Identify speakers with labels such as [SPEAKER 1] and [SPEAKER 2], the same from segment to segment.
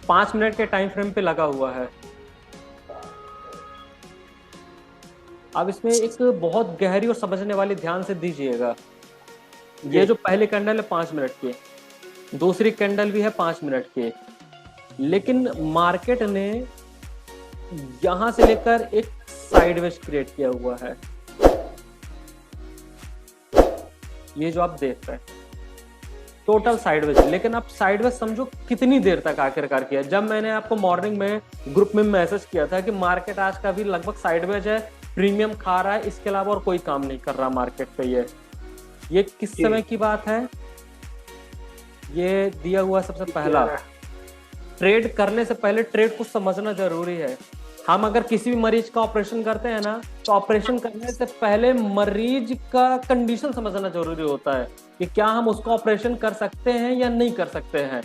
[SPEAKER 1] 5 minute के time frame पे लगा हुआ है। अब इसमें एक बहुत गहरी और समझने वाली ध्यान से दीजिएगा। ये जो पहली कैंडल है 5 मिनट की, दूसरी कैंडल भी है 5 मिनट की, लेकिन मार्केट ने यहां से लेकर एक साइडवेज क्रिएट किया हुआ है। ये जो आप देख रहे हैं टोटल साइडवेज, लेकिन आप साइडवेज समझो कितनी देर तक आखिरकार किया। जब मैंने आपको मॉर्निंग में ग्रुप में मैसेज किया था कि मार्केट आज का भी लगभग साइडवेज है, प्रीमियम खा रहा है, इसके अलावा और कोई काम नहीं कर रहा मार्केट पे। ये किस समय की बात है? ये दिया हुआ सबसे पहला, ट्रेड करने से पहले ट्रेड को समझना जरूरी है। हम अगर किसी भी मरीज का ऑपरेशन करते हैं ना, तो ऑपरेशन करने से पहले मरीज का कंडीशन समझना जरूरी होता है कि क्या हम उसको ऑपरेशन कर सकते हैं या नहीं कर सकते हैं।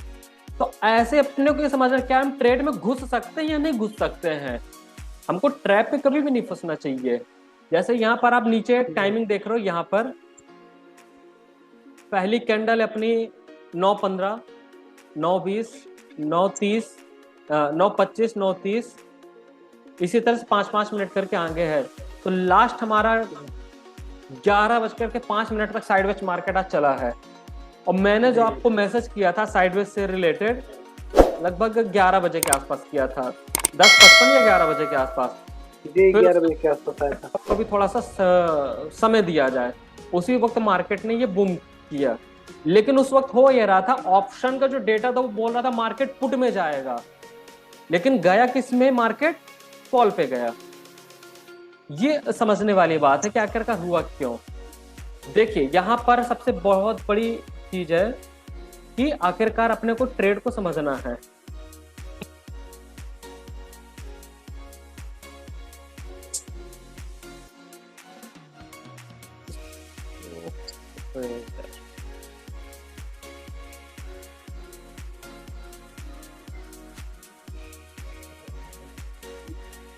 [SPEAKER 1] तो ऐसे अपने को ये समझना, क्या हम ट्रेड में घुस सकते हैं या नहीं घुस सकते हैं। हमको ट्रैप पे कभी भी नहीं फंसना चाहिए। जैसे यहाँ पर आप नीचे टाइमिंग देख रहे हो, यहाँ पर पहली कैंडल अपनी 9:15, 9:20, 9:30, 9:25, 9:30, इसी तरह से 5-5 मिनट करके आगे है। तो लास्ट हमारा 11:05 तक साइडवेज मार्केट आज चला है। और मैंने जो आपको मैसेज किया था साइडवेज से रिलेटेड लगभग 11 बजे के आसपास किया था, 10:55 या 11 बजे के आसपास।
[SPEAKER 2] 11 बजे के आसपास आया था।
[SPEAKER 1] आपको भी थोड़ा सा समय दिया जाए। उसी वक्त मार्केट ने ये बूम किया, लेकिन उस वक्त हो ये रहा था, ऑप्शन का जो डेटा था वो बोल रहा था मार्केट पुट में जाएगा, लेकिन गया किस में? मार्केट कॉल पे गया। ये समझने वाली बात है कि आखिरकार हुआ क्यों। देखिए यहां पर सबसे बहुत बड़ी चीज है कि आखिरकार अपने को ट्रेड को समझना है।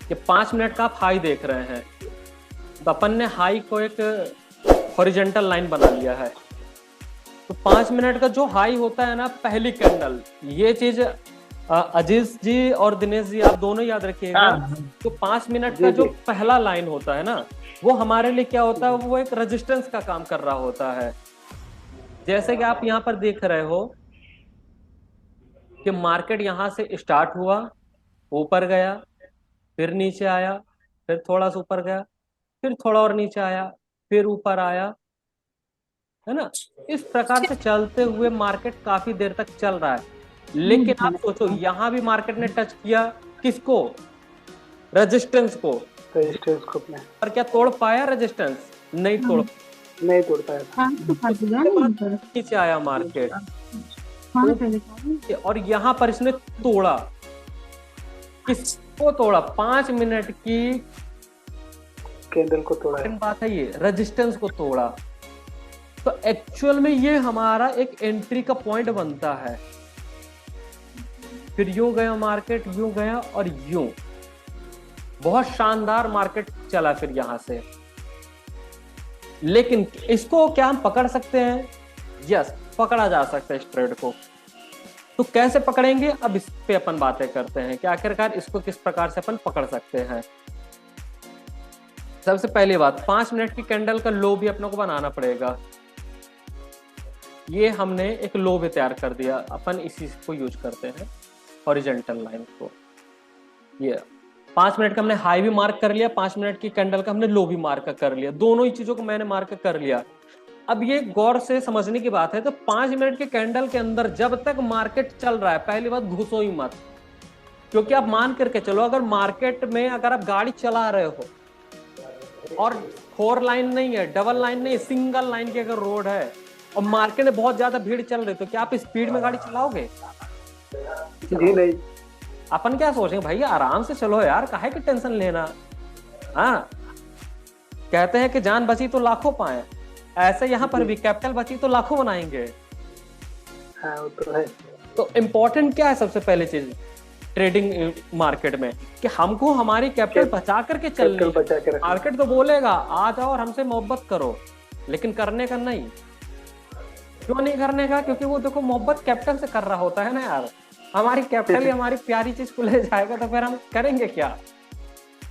[SPEAKER 1] ये 5 मिनट का आप हाई देख रहे हैं, तो अपन ने हाई को एक हॉरिजॉन्टल लाइन बना लिया है। तो 5 मिनट का जो हाई होता है ना, पहली कैंडल, ये चीज अजीज जी और दिनेश जी आप दोनों याद रखिएगा। तो 5 मिनट का जो पहला लाइन होता है ना, वो हमारे लिए क्या होता है? वो एक रेजिस्टेंस का काम कर रहा होता है। जैसे कि आप यहाँ पर देख रहे हो कि मार्केट यहां से स्टार्ट हुआ, ऊपर गया, फिर नीचे आया, फिर थोड़ा सा ऊपर गया, फिर थोड़ा और नीचे आया, फिर ऊपर आया, है ना। इस प्रकार से चलते हुए मार्केट काफी देर तक चल रहा है। लेकिन आप सोचो यहां भी मार्केट ने टच किया किसको? रेजिस्टेंस को।
[SPEAKER 2] रेजिस्टेंस को अपने
[SPEAKER 1] पर क्या तोड़ पाया रेजिस्टेंस? नहीं तोड़
[SPEAKER 2] पाया।
[SPEAKER 1] नीचे आया मार्केट, और यहां पर इसने तोड़ा। किसको तोड़ा? 5 मिनट की
[SPEAKER 2] कैंडल को तोड़ा।
[SPEAKER 1] बात है, ये रेजिस्टेंस को तोड़ा। तो एक्चुअल में ये हमारा एक एंट्री का पॉइंट बनता है। फिर यूं गया मार्केट, यूं गया और यूं, बहुत शानदार मार्केट चला फिर यहां से। लेकिन इसको क्या हम पकड़ सकते हैं? यस, पकड़ा जा सकता है इस ट्रेड को। तो कैसे पकड़ेंगे? अब इस पे अपन बातें करते हैं कि आखिरकार इसको किस प्रकार से अपन पकड़ सकते हैं। सबसे पहली बात, 5 मिनट की कैंडल का लो भी अपने को बनाना पड़ेगा। ये हमने एक लो भी तैयार कर दिया, अपन इसी को यूज करते हैं, हॉरिजॉन्टल लाइन को। ये 5 मिनट का हमने हाई भी मार्क कर लिया, 5 मिनट की कैंडल का हमने लो भी मार्क कर लिया, दोनों ही चीजों को मैंने मार्क कर लिया। अब ये गौर से समझने की बात है। तो 5 मिनट के कैंडल के अंदर जब तक मार्केट चल रहा है, पहली बात घुसो ही मत। क्योंकि आप मान करके चलो, अगर मार्केट में अगर आप गाड़ी चला रहे हो और 4 लाइन नहीं है, डबल लाइन नहीं, सिंगल लाइन की अगर रोड है और मार्केट में बहुत ज्यादा भीड़ चल रही, तो क्या आप स्पीड में गाड़ी चलाओगे?
[SPEAKER 2] जी नहीं।
[SPEAKER 1] अपन क्या सोचेंगे, भाई आराम से चलो यार, काहे की टेंशन लेना। हाँ, कहते हैं कि जान बची तो लाखों पाए, ऐसे यहाँ पर भी कैपिटल बची तो लाखों बनाएंगे।
[SPEAKER 2] हाँ, वो तो है।
[SPEAKER 1] तो इम्पोर्टेंट क्या है? सबसे पहले चीज ट्रेडिंग मार्केट में कि हमको हमारी कैपिटल बचा करके चलनी है। मार्केट तो बोलेगा आ जाओ और हमसे मोहब्बत करो, लेकिन करने का नहीं। क्यों नहीं करने का? क्योंकि वो देखो मोहब्बत कैपिटल से कर रहा होता है ना यार। हमारी कैपिटल ही हमारी प्यारी चीज को ले जाएगा तो फिर हम करेंगे क्या?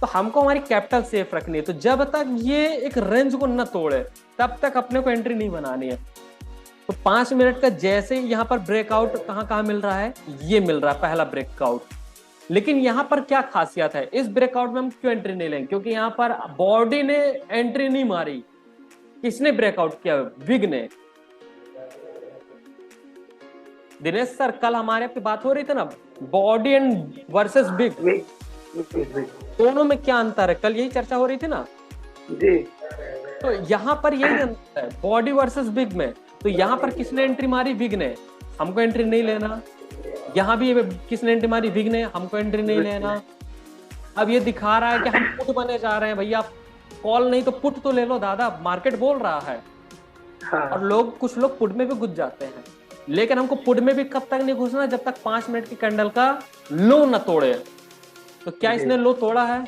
[SPEAKER 1] तो हमको हमारी कैपिटल सेफ रखनी है। तो जब तक ये एक रेंज को न तोड़े तब तक अपने को एंट्री नहीं बनानी है। तो 5 मिनट का जैसे यहाँ पर ब्रेकआउट कहाँ कहाँ मिल रहा है, ये मिल रहा है पहला ब्रेकआउट। लेकिन यहाँ पर क्या खासियत है, इस ब्रेकआउट में हम क्यों एंट्री नहीं लेंगे? क्योंकि यहाँ पर बॉडी ने एंट्री नहीं मारी। किसने ब्रेकआउट किया? विग ने। दिनेश सर, कल हमारे पे बात हो रही थी ना, बॉडी एंड वर्सेस बिग, दोनों में क्या अंतर है? कल यही चर्चा हो रही थी ना
[SPEAKER 2] जी।
[SPEAKER 1] तो यहाँ पर यही अंतर है बॉडी वर्सेस बिग में। तो यहाँ पर किसने एंट्री मारी? विग ने। हमको एंट्री नहीं लेना। यहाँ भी किसने एंट्री मारी? विग ने। हमको एंट्री नहीं लेना। अब ये दिखा रहा है कि हम पुट बने जा रहे हैं। भैया कॉल नहीं तो पुट तो ले लो दादा, मार्केट बोल रहा है।
[SPEAKER 2] हाँ।
[SPEAKER 1] और कुछ लोग पुट में भी घुस जाते हैं। लेकिन हमको पुट में भी कब तक नहीं घुसना? जब तक 5 मिनट की कैंडल का लो न तोड़े। तो क्या इसने लो तोड़ा है?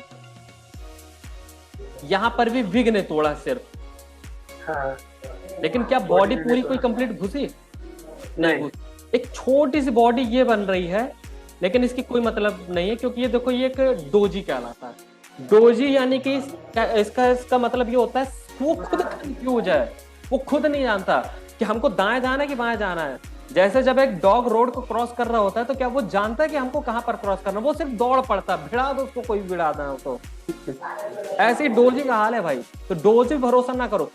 [SPEAKER 1] यहां पर भी विग ने तोड़ा सिर्फ।
[SPEAKER 2] हाँ।
[SPEAKER 1] लेकिन क्या बॉडी पूरी कोई कंप्लीट घुसी?
[SPEAKER 2] नहीं
[SPEAKER 1] घुसी। एक छोटी सी बॉडी ये बन रही है, लेकिन इसकी कोई मतलब नहीं है। क्योंकि ये देखो, ये एक डोजी कहलाता है। डोजी यानी कि इसका मतलब ये होता है वो खुद कंफ्यूज है। वो खुद नहीं जानता कि हमको दाएं जाना है कि बाएं जाना है। जैसे जब एक डॉग रोड को क्रॉस कर रहा होता है तो क्या वो जानता है कि हमको कहां पर क्रॉस करना? वो सिर्फ दौड़ पड़ता है। भिड़ा दो उसको, कोई भिड़ा दे उसको। ऐसे ही डोजी का हाल है भाई। तो डोजी भरोसा ना करो,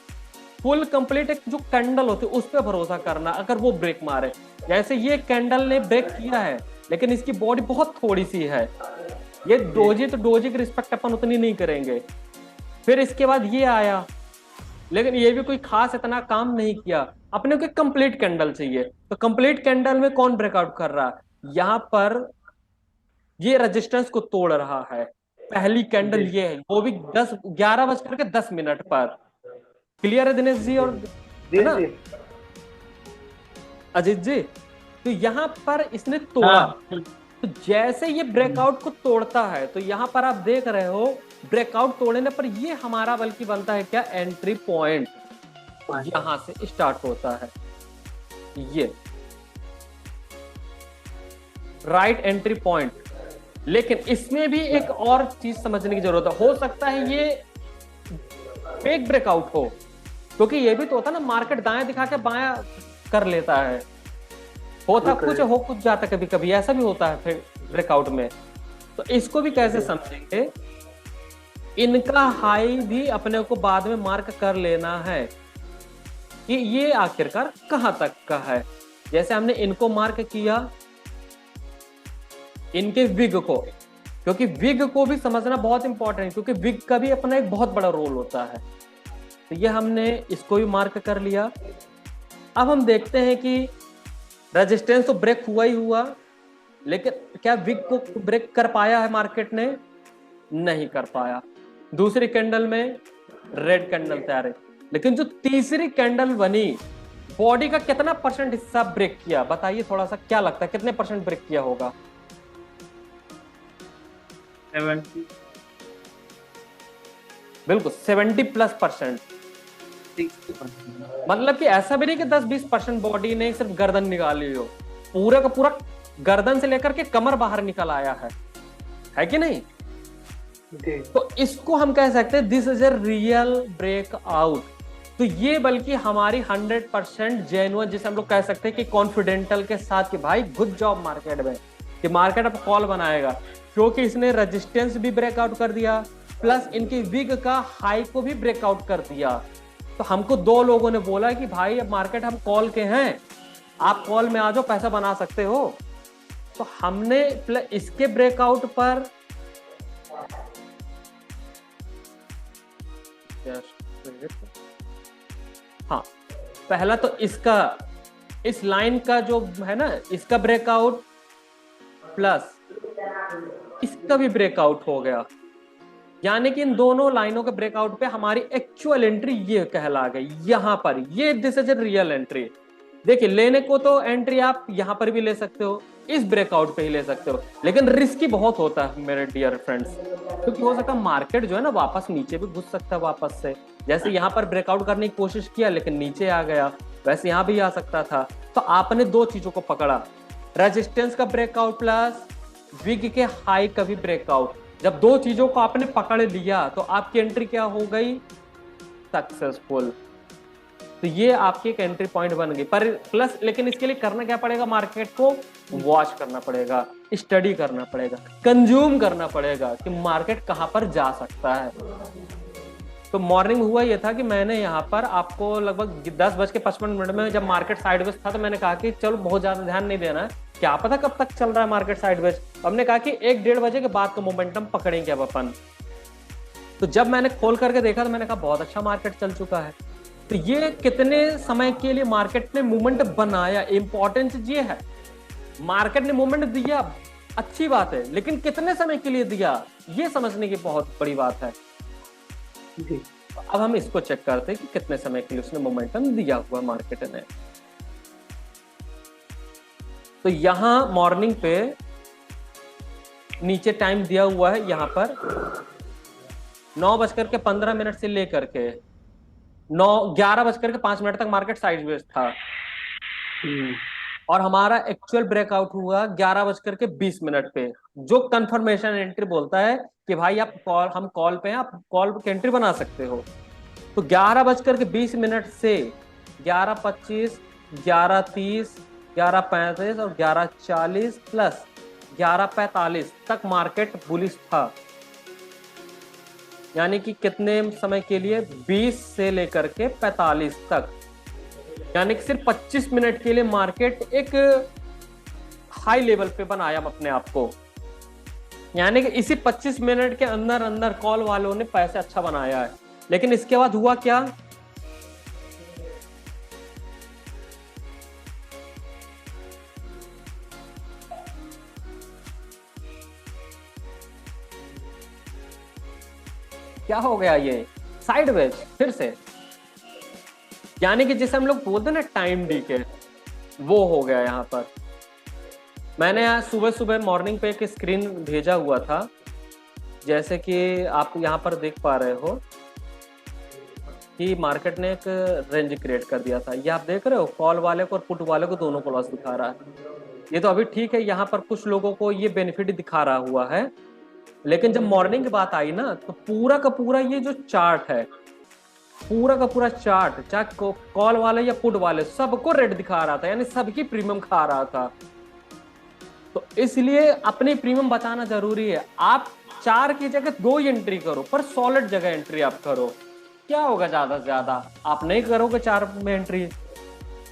[SPEAKER 1] फुल कंप्लीट एक जो कैंडल होती है उस पर भरोसा करना। अगर वो ब्रेक मारे, जैसे ये कैंडल ने ब्रेक किया है लेकिन इसकी बॉडी बहुत थोड़ी सी है। ये डोजी, तो डोजी की रिस्पेक्ट अपन उतनी नहीं करेंगे। फिर इसके बाद ये आया, लेकिन ये भी कोई खास इतना काम नहीं किया। अपने को कंप्लीट कैंडल चाहिए। तो कंप्लीट कैंडल में कौन ब्रेकआउट कर रहा है? यहां पर ये रेजिस्टेंस को तोड़ रहा है। पहली कैंडल ये है, वो भी 11:10 पर। क्लियर है दिनेश जी? और है ना अजीत जी? तो यहां पर इसने तोड़ा। तो जैसे ये ब्रेकआउट को तोड़ता है तो यहां पर आप देख रहे हो ब्रेकआउट तोड़ने पर ये हमारा बल्कि बनता है क्या? Entry point. यहां से स्टार्ट होता है ये राइट एंट्री पॉइंट। लेकिन इसमें भी एक और चीज समझने की जरूरत है। हो सकता है ये फेक ब्रेकआउट हो, क्योंकि ये भी तो होता है ना, मार्केट दाएं दिखा के बाएं कर लेता है। होता कुछ हो कुछ जाता, कभी कभी ऐसा भी होता है फिर ब्रेकआउट में। तो इसको भी कैसे समझेंगे? इनका हाई भी अपने को बाद में मार्क कर लेना है कि ये आखिरकार कहां तक का है। जैसे हमने इनको मार्क किया, इनके विग को, क्योंकि विग को भी समझना बहुत इंपॉर्टेंट है, क्योंकि विग का भी अपना एक बहुत बड़ा रोल होता है। तो ये हमने इसको भी मार्क कर लिया। अब हम देखते हैं कि रेजिस्टेंस तो ब्रेक हुआ ही हुआ, लेकिन क्या विग को ब्रेक कर पाया है मार्केट ने? नहीं कर पाया। दूसरी कैंडल में रेड कैंडल तैयार है, लेकिन जो तीसरी कैंडल बनी, बॉडी का कितना % हिस्सा ब्रेक किया? बताइए थोड़ा सा, क्या लगता है कितने % ब्रेक किया होगा?
[SPEAKER 3] 70।
[SPEAKER 1] बिल्कुल 70+%। मतलब कि ऐसा भी नहीं कि 10-20% बॉडी ने सिर्फ गर्दन निकाली हो, पूरा का पूरा गर्दन से लेकर के कमर बाहर निकल आया है कि नहीं? तो इसको हम कह सकते हैं this is a real breakout. तो ये बल्कि हमारी 100% जेन्युइन, जिसे हम लोग कह सकते हैं कि कॉन्फिडेंटल के साथ कि भाई गुड जॉब मार्केट में, कि मार्केट अब कॉल बनाएगा, क्योंकि इसने रेजिस्टेंस भी ब्रेकआउट कर दिया प्लस इनकी विग का हाई को भी ब्रेकआउट कर दिया। तो हमको 2 लोगों ने बोला कि भाई अब मार्केट हम कॉल के हैं, आप कॉल में आ जाओ, पैसा बना सकते हो। तो हमने इसके ब्रेकआउट पर हाँ, पहला तो इसका, इस लाइन का जो है ना, इसका ब्रेकआउट प्लस इसका भी ब्रेकआउट हो गया। यानी कि इन दोनों लाइनों के ब्रेकआउट पे हमारी एक्चुअल एंट्री ये कहला गई। यहां पर ये this is a real entry. देखिए, लेने को तो एंट्री आप यहां पर भी ले सकते हो, इस ब्रेकआउट पे ही ले सकते हो, लेकिन रिस्की बहुत होता है मेरे डियर फ्रेंड्स, क्योंकि हो सकता है मार्केट जो है ना वापस नीचे भी घुस सकता है वापस से। जैसे यहाँ पर ब्रेकआउट करने की कोशिश किया लेकिन नीचे आ गया, वैसे यहाँ भी आ सकता था। तो आपने 2 चीजों को पकड़ा, रेजिस्टेंस का ब्रेकआउट प्लस विग के हाई का भी ब्रेकआउट, जब दो चीजों को आपने पकड़ लिया तो आपकी एंट्री क्या हो गई, सक्सेसफुल। तो ये आपकी एक एंट्री पॉइंट बन गई। पर प्लस लेकिन इसके लिए करना क्या पड़ेगा, मार्केट को वॉच करना पड़ेगा, स्टडी करना पड़ेगा, कंज्यूम करना पड़ेगा कि मार्केट कहां पर जा सकता है। तो मॉर्निंग हुआ ये था कि मैंने यहाँ पर आपको लगभग 10:55 में जब मार्केट साइडवेज था तो मैंने कहा कि चलो बहुत ज्यादा ध्यान नहीं देना है, क्या पता कब तक चल रहा है मार्केट साइडवेज। हमने कहा कि 1-1:30 के बाद का मोमेंटम पकड़ेंगे अब अपन। तो जब मैंने खोल करके देखा तो मैंने कहा बहुत अच्छा मार्केट चल चुका है। तो ये कितने समय के लिए मार्केट ने मूवमेंट बनाया, इंपॉर्टेंस ये है। मार्केट ने मूवमेंट दिया, अच्छी बात है, लेकिन कितने समय के लिए दिया ये समझने की बहुत बड़ी बात है
[SPEAKER 2] जी।
[SPEAKER 1] अब हम इसको चेक करते हैं कि कितने समय के लिए उसने मोमेंटम दिया हुआ मार्केट ने। तो यहां मॉर्निंग पे नीचे टाइम दिया हुआ है, यहां पर 9:15 से लेकर के 11:05 तक मार्केट साइडवेज था और हमारा एक्चुअल ब्रेकआउट हुआ 11:20 पे, जो कंफर्मेशन एंट्री बोलता है कि भाई आप हम कॉल पे हैं, आप कॉल की एंट्री बना सकते हो। तो 11:20 से 11:25, 11:30, 11:35 और 11:40 प्लस 11:45 तक मार्केट बुलिश था। यानी कि कितने समय के लिए, 20 से लेकर के 45 तक, यानी कि सिर्फ 25 मिनट के लिए मार्केट एक हाई लेवल पे बनाया अपने आप को। यानी कि इसी 25 मिनट के अंदर अंदर कॉल वालों ने पैसे अच्छा बनाया है। लेकिन इसके बाद हुआ क्या, क्या हो गया, ये साइडवेज फिर से, यानी कि जिसे हम लोग बोलते हैं ना टाइम डीके, वो हो गया यहाँ पर। मैंने आज सुबह सुबह मॉर्निंग पे एक स्क्रीन भेजा हुआ था, जैसे कि आप यहाँ पर देख पा रहे हो कि मार्केट ने एक रेंज क्रिएट कर दिया था। ये आप देख रहे हो, कॉल वाले को और पुट वाले को दोनों को लॉस दिखा रहा है। ये तो अभी ठीक है, यहाँ पर कुछ लोगों को ये बेनिफिट दिखा रहा हुआ है, लेकिन जब मॉर्निंग की बात आई ना तो पूरा का पूरा ये जो चार्ट है, पूरा का पूरा चार्ट, चाहे कॉल वाले या पुट वाले, सबको रेड दिखा रहा था, यानी सबकी प्रीमियम खा रहा था। तो इसलिए अपनी प्रीमियम बताना जरूरी है। आप 4 की जगह 2 ही एंट्री करो, पर सॉलिड जगह एंट्री आप करो। क्या होगा, ज्यादा से ज्यादा आप नहीं करोगे 4 में एंट्री,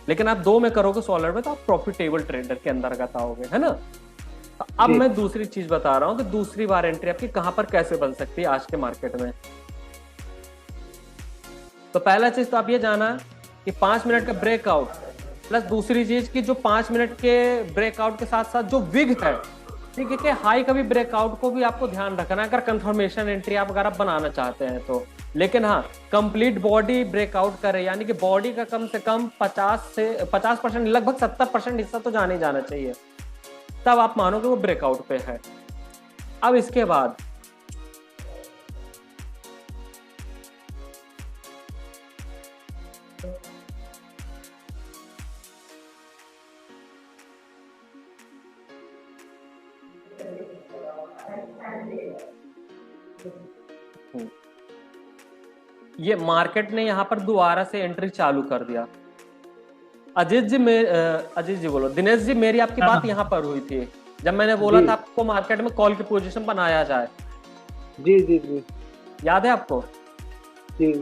[SPEAKER 1] लेकिन आप 2 में करोगे सॉलिड में, तो आप प्रॉफिटेबल ट्रेडर के अंतर्गत आओगे, है ना। तो अब मैं दूसरी चीज बता रहा हूं कि दूसरी बार एंट्री आपकी कहां पर कैसे बन सकती है आज के मार्केट में। तो पहला चीज तो आप ये जाना कि 5 मिनट का ब्रेकआउट, प्लस दूसरी चीज की जो 5 मिनट के ब्रेकआउट के साथ साथ जो विग है, ठीक है, कि हाई का भी ब्रेकआउट को भी आपको ध्यान रखना है अगर कंफर्मेशन एंट्री आप अगर आप बनाना चाहते हैं तो। लेकिन हाँ, कंप्लीट बॉडी ब्रेकआउट करे, यानी कि बॉडी का कम से कम 50% लगभग 70% हिस्सा तो जाने ही जाना चाहिए, तब आप मानोगे वो ब्रेकआउट पे है। अब इसके बाद ये मार्केट ने यहां पर दोबारा से एंट्री चालू कर दिया। अजीत जी बोलो, दिनेश जी, मेरी आपकी बात यहाँ पर हुई थी जब मैंने बोला था आपको मार्केट में कॉल की पोजीशन बनाया जाए।
[SPEAKER 2] जी जी जी,
[SPEAKER 1] याद है आपको?
[SPEAKER 2] जी।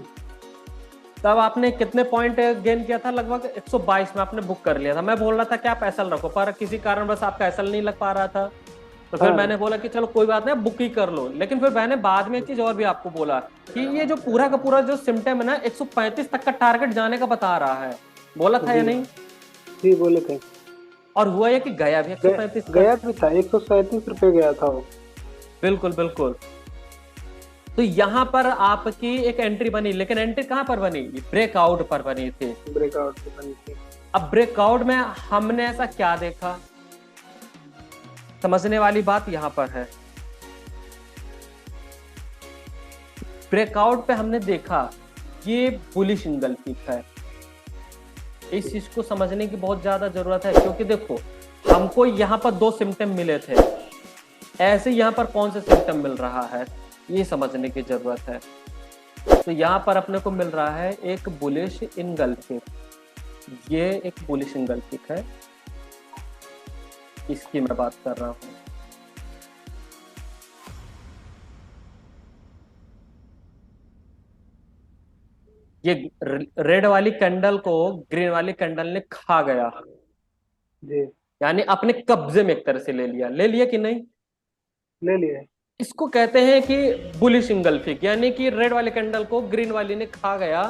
[SPEAKER 1] तब आपने कितने पॉइंट गेन किया था? लगभग 122 में आपने बुक कर लिया था। मैं बोल रहा था कि आप एसएल रखो, पर किसी कारण बस आपका एसएल नहीं लग पा रहा था, तो फिर मैंने बोला कि चलो कोई बात नहीं, बुक ही कर लो। लेकिन फिर मैंने बाद में एक चीज और भी आपको बोला कि ये जो पूरा का पूरा जो सिम्टम है ना, 135 तक का टारगेट जाने का बता रहा है, बोला था या नहीं?
[SPEAKER 2] जी बोले थे।
[SPEAKER 1] और हुआ ये कि गया भी 135
[SPEAKER 2] गया भी था, 137 रुपए गया था वो।
[SPEAKER 1] बिल्कुल बिल्कुल। तो यहाँ पर आपकी एक एंट्री बनी, लेकिन एंट्री कहाँ पर बनी? ब्रेकआउट पर बनी थी।
[SPEAKER 2] ब्रेकआउट पे बनी थी।
[SPEAKER 1] अब ब्रेकआउट में हमने ऐसा क्या देखा, समझने वाली बात यहाँ पर है। ब्रेकआउट पे हमने देखा ये बुलिश इंगल्फिंग है। इस चीज को समझने की बहुत ज्यादा जरूरत है, क्योंकि देखो हमको यहाँ पर दो सिम्टम मिले थे, ऐसे यहाँ पर कौन से सिम्टम मिल रहा है ये समझने की जरूरत है। तो यहाँ पर अपने को मिल रहा है एक बुलिश इनगल्फिंग, ये एक बुलिश इनगल्फिंग है, इसकी मैं बात कर रहा हूँ। ये रेड वाली कैंडल को ग्रीन वाली कैंडल ने खा गया,
[SPEAKER 2] जी
[SPEAKER 1] यानी अपने कब्जे में एक तरह से ले लिया कि नहीं।
[SPEAKER 2] ले लिए।
[SPEAKER 1] इसको कहते हैं कि बुलिश इंगल्फिक, यानी कि रेड वाले कैंडल को ग्रीन वाली ने खा गया,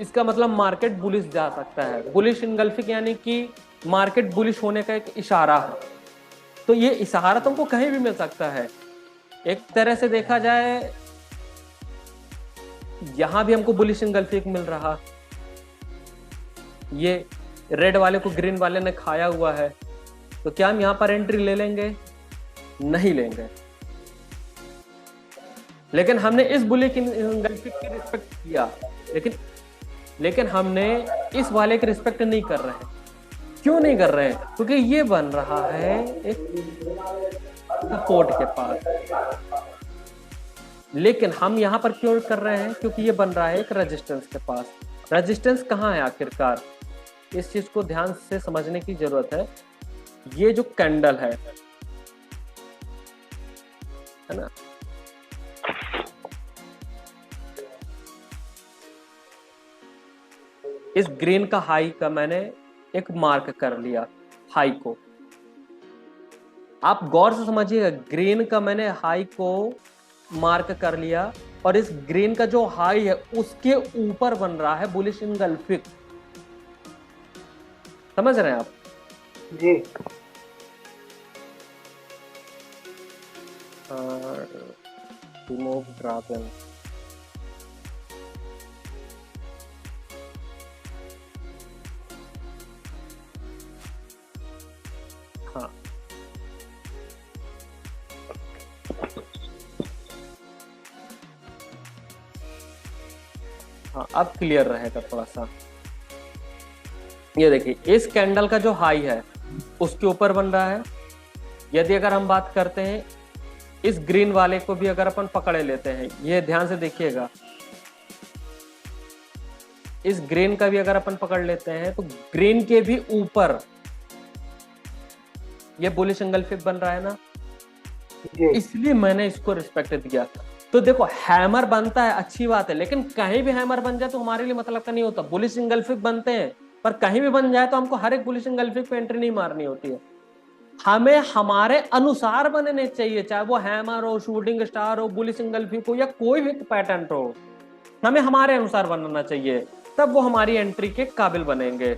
[SPEAKER 1] इसका मतलब मार्केट बुलिश जा सकता है। बुलिश इंगल्फिक यानी कि मार्केट बुलिश होने का एक इशारा है। तो ये इशारा तुमको कहीं भी मिल सकता है। एक तरह से देखा जाए यहां भी हमको बुलिश इंगल्फिक मिल रहा, ये रेड वाले को ग्रीन वाले ने खाया हुआ है, तो क्या हम यहां पर एंट्री ले लेंगे? नहीं लेंगे। लेकिन हमने इस बुलिश इंगल्फिक की रिस्पेक्ट किया, लेकिन हमने इस वाले की रिस्पेक्ट नहीं कर रहे हैं। क्यों नहीं कर रहे हैं? क्योंकि ये बन रहा है एक सपोर्ट के पास, लेकिन हम यहां पर क्यों कर रहे हैं? क्योंकि ये बन रहा है एक रेजिस्टेंस के पास। रेजिस्टेंस कहां है आखिरकार? इस चीज को ध्यान से समझने की जरूरत है। ये जो कैंडल है ना, इस ग्रीन का हाई का मैंने एक मार्क कर लिया, हाई को। आप गौर से समझिएगा, ग्रीन का मैंने हाई को मार्क कर लिया और इस ग्रीन का जो हाई है उसके ऊपर बन रहा है बुलिश इनगल्फिक। समझ रहे हैं आप?
[SPEAKER 2] जी
[SPEAKER 1] रिमूव ड्रैगन, हाँ हाँ अब क्लियर रहेगा थोड़ा सा। ये देखिए, इस कैंडल का जो हाई है उसके ऊपर बन रहा है। यदि अगर हम बात करते हैं इस ग्रीन वाले को भी अगर अपन पकड़े लेते हैं, ये ध्यान से देखिएगा, इस ग्रीन का भी अगर अपन पकड़ लेते हैं तो ग्रीन के भी ऊपर ये बुलिश इंगल्फिक बन रहा है ना, इसलिए मैंने इसको रिस्पेक्ट दिया। तो देखो, हैमर बनता है अच्छी बात है, लेकिन कहीं भी हैमर बन जाए तो हमारे लिए मतलब का नहीं होता। बुलिश इंगल्फिक बनते हैं, पर कहीं भी बन जाए तो हमको हर एक बुलिश इंगल्फिक पे एंट्री नहीं मारनी होती है। हमें हमारे अनुसार बनने चाहिए, चाहे वो हैमर हो, शूटिंग स्टार हो, बुलिश इंगल्फिक हो या कोई भी पैटर्न हो, हमें हमारे अनुसार बनना चाहिए, तब वो हमारी एंट्री के काबिल बनेंगे।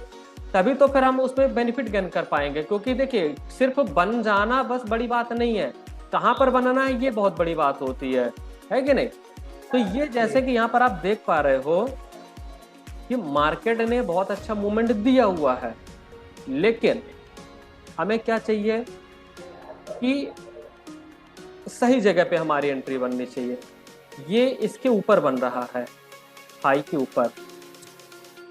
[SPEAKER 1] तभी तो फिर हम उसमें बेनिफिट गेन कर पाएंगे। क्योंकि देखिए, सिर्फ बन जाना बस बड़ी बात नहीं है, कहां पर बनना है ये बहुत बड़ी बात होती है कि नहीं? तो ये जैसे कि यहाँ पर आप देख पा रहे हो कि मार्केट ने बहुत अच्छा मूवमेंट दिया हुआ है, लेकिन हमें क्या चाहिए कि सही जगह पे हमारी एंट्री बननी चाहिए। ये इसके ऊपर बन रहा है, हाई के ऊपर।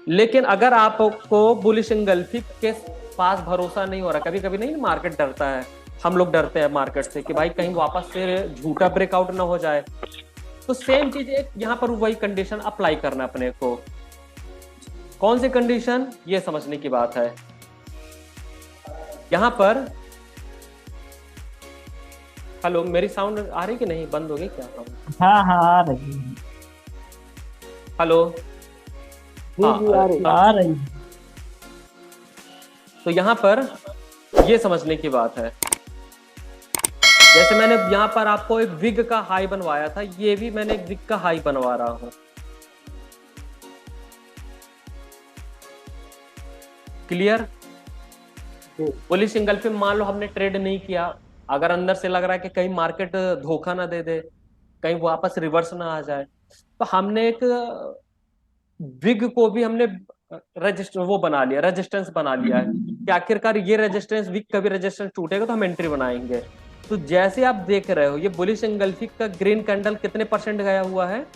[SPEAKER 1] लेकिन अगर आपको बुलिश इंगल्फिक के पास भरोसा नहीं हो रहा, कभी कभी नहीं मार्केट डरता है, हम लोग डरते हैं मार्केट से कि भाई कहीं वापस से झूठा ब्रेकआउट ना हो जाए, तो सेम चीज एक यहाँ पर वही कंडीशन अप्लाई करना अपने को। कौन सी कंडीशन, ये समझने की बात है। यहां पर हेलो, मेरी साउंड आ रही कि नहीं? बंद हो गई क्या?
[SPEAKER 3] हाँ हाँ आ रही है।
[SPEAKER 1] हेलो, हाँ
[SPEAKER 3] आ रही।
[SPEAKER 1] तो यहां पर ये समझने की बात है, जैसे मैंने यहां पर आपको एक विग का हाई बनवाया था, ये भी मैंने एक विग का हाई बनवा रहा हूं। क्लियर? बुलिश इंगल्फिक मान लो हमने ट्रेड नहीं किया, अगर अंदर से लग रहा है कि कहीं मार्केट धोखा ना दे दे, कहीं वापस रिवर्स ना आ जाए, तो हमने एक विग को भी हमने रेजिस्टेंस बना लिया है कि आखिरकार ये रेजिस्टेंस, विग का भी रेजिस्टेंस टूटेगा तो हम एंट्री बनाएंगे। तो जैसे आप देख रहे हो, ये बुलिश इंगल्फिक का ग्रीन कैंडल कितने परसेंट गया हुआ है?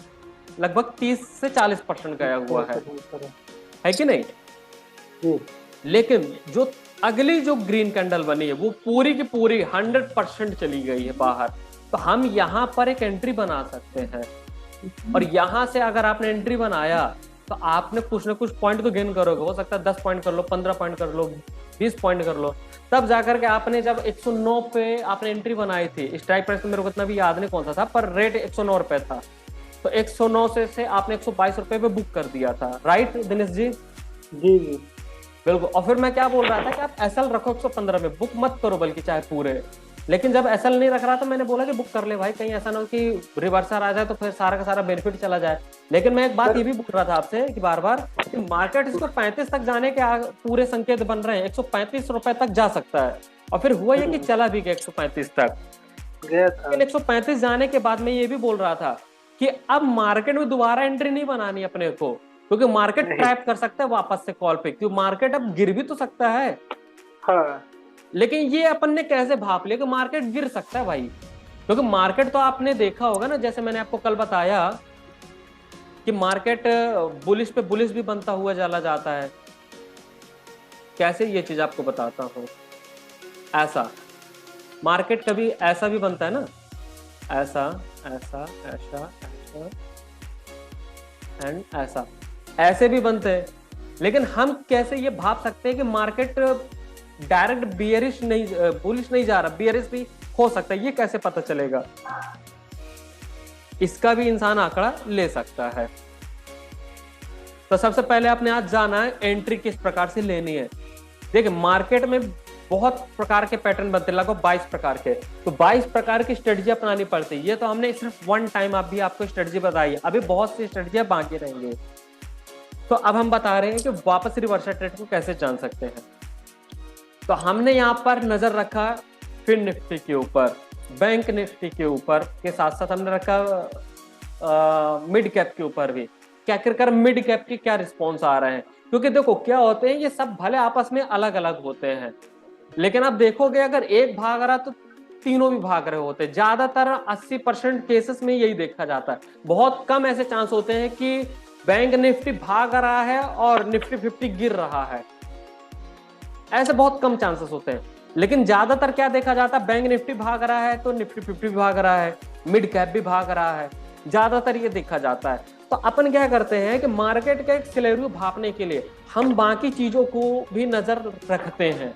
[SPEAKER 1] लगभग 30 से 40% गया हुआ है कि नहीं? लेकिन जो अगली जो ग्रीन कैंडल बनी है वो पूरी की पूरी 100% चली गई है बाहर, तो हम यहाँ पर एक एंट्री बना सकते हैं। और यहाँ से अगर आपने एंट्री बनाया तो आपने कुछ ना कुछ पॉइंट तो गेन करोगे, हो सकता है 10 पॉइंट कर लो, 15 पॉइंट कर लो, 20 पॉइंट कर लो। तब जाकर के आपने जब 109 पे आपने एंट्री बनाई थी, स्ट्राइक प्राइस तो मेरे को इतना भी याद नहीं कौन सा था, पर रेट 109 रुपए था, तो 109 से आपने 122 रुपए पे बुक कर दिया था, राइट दिनेश जी?
[SPEAKER 2] जी जी
[SPEAKER 1] बिल्कुल। और फिर मैं क्या बोल रहा था कि आप एसएल रखो 115 में, बुक मत करो बल्कि चाहे पूरे। लेकिन जब एसएल नहीं रख रहा तो मैंने बोला कि बुक कर ले भाई, कहीं ऐसा ना हो कि रिवर्सर आ जाए तो फिर सारा का सारा बेनिफिट चला जाए। लेकिन मैं एक बात ये भी बोल रहा था आपसे कि बार बार कि मार्केट इसको 35 तक जाने के पूरे संकेत बन रहे हैं, 135 रुपए तक जा सकता है। और फिर हुआ ये कि चला भी गया 135 तक
[SPEAKER 2] गया था।
[SPEAKER 1] लेकिन 135 जाने के बाद मैं ये भी बोल रहा था कि अब मार्केट में दोबारा एंट्री नहीं बनानी अपने को, क्योंकि मार्केट ट्रैप कर सकता है वापस से कॉल पे, क्योंकि मार्केट अब गिर भी तो सकता है।
[SPEAKER 2] हाँ
[SPEAKER 1] लेकिन ये अपन ने कैसे भाप लिया कि मार्केट गिर सकता है भाई, क्योंकि मार्केट तो आपने देखा होगा ना, जैसे मैंने आपको कल बताया कि मार्केट बुलिश पे बुलिश भी बनता हुआ चला जाता है। कैसे ये चीज आपको बताता हूं, ऐसा मार्केट कभी ऐसा भी बनता है ना, ऐसा ऐसा ऐसा ऐसा एंड ऐसा, ऐसे भी बनते हैं। लेकिन हम कैसे ये भाप सकते हैं कि मार्केट डायरेक्ट बियरिश नहीं, बुलिश नहीं जा रहा, बियरिश भी हो सकता है, ये कैसे पता चलेगा? इसका भी इंसान आंकड़ा ले सकता है। तो सबसे पहले आपने आज जाना है एंट्री किस प्रकार से लेनी है। देखिए मार्केट में बहुत प्रकार के पैटर्न बनते हैं, लगभग 22 प्रकार के, तो 22 प्रकार की स्ट्रेटजी अपनानी पड़ती है। ये तो हमने सिर्फ वन टाइम अभी आपको स्ट्रेटजी बताई है, अभी बहुत सी स्ट्रेटजी बाकी रहेंगे। तो अब हम बता रहे हैं कि वापस रिवर्सल ट्रेड को कैसे जान सकते हैं। तो हमने यहाँ पर नजर रखा फिन निफ्टी के ऊपर, बैंक निफ्टी के ऊपर, के साथ साथ हमने रखा मिड कैप के ऊपर भी। क्या कर मिड कैप के क्या रिस्पॉन्स आ रहे हैं, क्योंकि देखो क्या होते हैं, ये सब भले आपस में अलग अलग होते हैं, लेकिन आप देखोगे अगर एक भाग रहा तो तीनों भी भाग रहे होते हैं। ज्यादातर 80% केसेस में यही देखा जाता है। बहुत कम ऐसे चांस होते हैं कि बैंक निफ्टी भाग रहा है और निफ्टी 50 गिर रहा है, ऐसे बहुत कम चांसेस होते हैं। लेकिन ज्यादातर क्या देखा जाता है, बैंक निफ्टी भाग रहा है तो निफ्टी 50 भी भाग रहा है, मिड कैप भी भाग रहा है, ज्यादातर ये देखा जाता है। तो अपन क्या करते हैं कि मार्केट का एक सिनेरियो भापने के लिए हम बाकी चीजों को भी नजर रखते हैं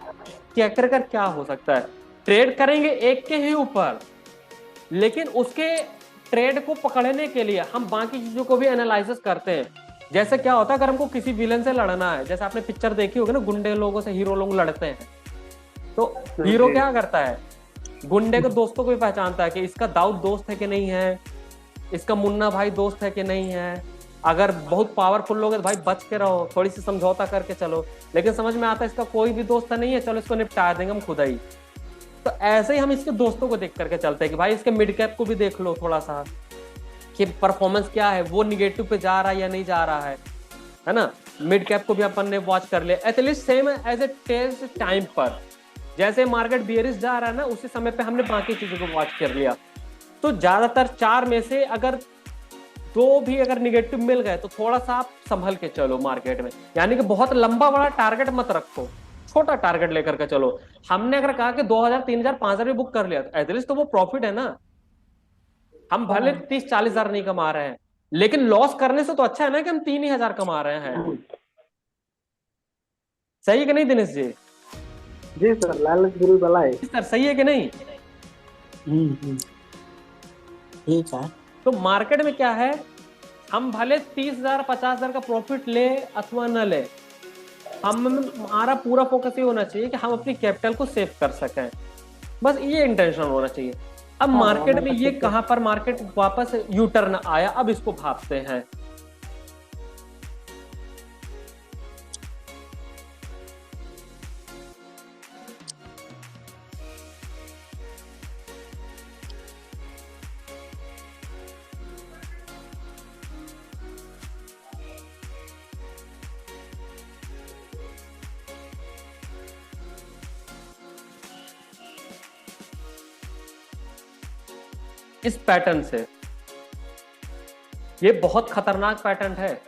[SPEAKER 1] कि आखिर क्या हो सकता है। ट्रेड करेंगे एक के ही ऊपर, लेकिन उसके ट्रेड को पकड़ने के लिए हम बाकी चीजों को भी एनालिसिस करते हैं। जैसे क्या होता है, अगर हमको किसी विलन से लड़ना है, जैसे आपने पिक्चर देखी होगी ना, गुंडे लोगों से हीरो लोग लड़ते हैं, तो हीरो क्या करता है, गुंडे के दोस्तों को भी पहचानता है कि इसका दाऊद दोस्त है कि नहीं है, इसका मुन्ना भाई दोस्त है कि नहीं है। अगर बहुत पावरफुल लोग है तो भाई बच के रहो, थोड़ी सी समझौता करके चलो। लेकिन समझ में आता है इसका कोई भी दोस्त नहीं है, चलो इसको निपटा देंगे हम खुदा ही। तो ऐसे ही हम इसके दोस्तों को देख करके चलते हैं कि भाई इसके मिड कैप को भी देख लो थोड़ा सा, कि परफॉर्मेंस क्या है, वो निगेटिव पे जा रहा है या नहीं जा रहा है ना। मिड कैप को भी अपन ने वॉच कर लिया, at least same as a test time पर। जैसे मार्केट बियरिश जा रहा है ना, उसी समय पे हमने बाकी चीजों को वॉच कर लिया। तो ज्यादातर 4 में से अगर 2 भी अगर निगेटिव मिल गए तो थोड़ा सा आप संभल के चलो मार्केट में, यानी कि बहुत लंबा बड़ा टारगेट मत रखो, छोटा टारगेट लेकर के चलो। हमने अगर कहा कि 2000, 3000, 5000 भी बुक कर लिया तो एटलीस्ट तो वो प्रॉफिट है ना। हम भले 30-40 हजार नहीं कमा रहे हैं, लेकिन लॉस करने से तो अच्छा है ना कि हम 3 ही हजार कमा रहे हैं। सही है कि नहीं दिनेश जी?
[SPEAKER 2] जी सर, लालच गुरु बलाए।
[SPEAKER 1] सर सही है कि नहीं?
[SPEAKER 3] ठीक है।
[SPEAKER 1] तो मार्केट में क्या है, हम भले 30,000 50,000 का प्रॉफिट ले अथवा न ले, हमारा पूरा फोकस ये होना चाहिए कि हम अपनी कैपिटल को सेव कर सकें, बस ये इंटेंशन होना चाहिए। अब मार्केट में ये कहां पर मार्केट वापस यू टर्न आया, अब इसको भापते हैं। इस पैटर्न से, ये बहुत खतरनाक पैटर्न है।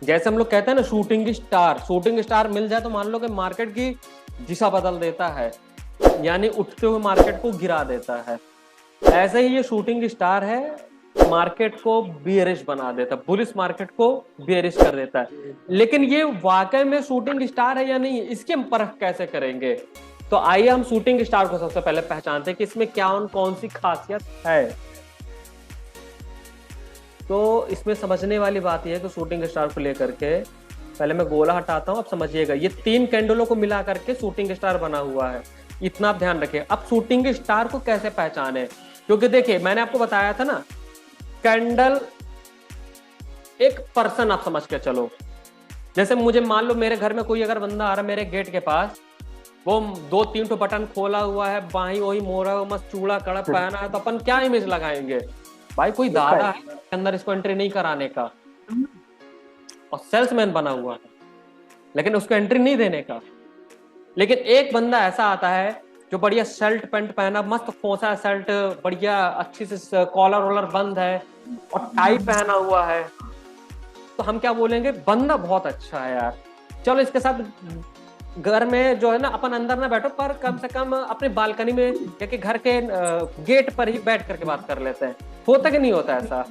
[SPEAKER 1] जैसे हम लोग कहते हैं ना शूटिंग स्टार, शूटिंग स्टार मिल जाए तो मान लो कि मार्केट की दिशा बदल देता है, यानी उठते हुए मार्केट को गिरा देता है। ऐसे ही ये शूटिंग स्टार है, मार्केट को बियरिश बना देता है, बुलिश मार्केट को बियरिश कर देता है। लेकिन ये वाकई में शूटिंग स्टार है या नहीं, इसकी हम परख कैसे करेंगे? तो आइए हम शूटिंग स्टार को सबसे पहले पहचानते हैं कि इसमें क्या कौन सी खासियत है। तो इसमें समझने वाली बात यह है कि शूटिंग स्टार को लेकर के, पहले मैं गोला हटाता हूं, अब समझिएगा ये 3 कैंडलों को मिला करके शूटिंग स्टार बना हुआ है, इतना आप ध्यान रखिए। अब शूटिंग स्टार को कैसे पहचाने, क्योंकि देखिए मैंने आपको बताया था ना, कैंडल एक पर्सन आप समझ के चलो। जैसे मुझे मान लो मेरे घर में कोई अगर बंदा आ रहा है मेरे गेट के पास, वो 2-3 तो बटन खोला हुआ है, बाही वही मोरा हुआ, मस्त चूड़ा कड़ा पहना है, तो अपन क्या इमेज लगाएंगे? भाई कोई दादा है अंदर, इसको एंट्री नहीं कराने का, और सेल्समैन बना हुआ है, लेकिन उसको एंट्री नहीं देने का। लेकिन एक बंदा ऐसा आता है जो बढ़िया शर्ट पैंट पहना, मस्त खोसा शर्ट, बढ़िया अच्छी से कॉलर वॉलर बंद है और टाई पहना हुआ है, तो हम क्या बोलेंगे? बंदा बहुत अच्छा है यार, चलो इसके साथ घर में जो है ना, अपन अंदर ना बैठो, पर कम से कम अपने बालकनी में या कि घर के गेट पर ही बैठ करके बात कर लेते हैं। होता कि नहीं होता ऐसा?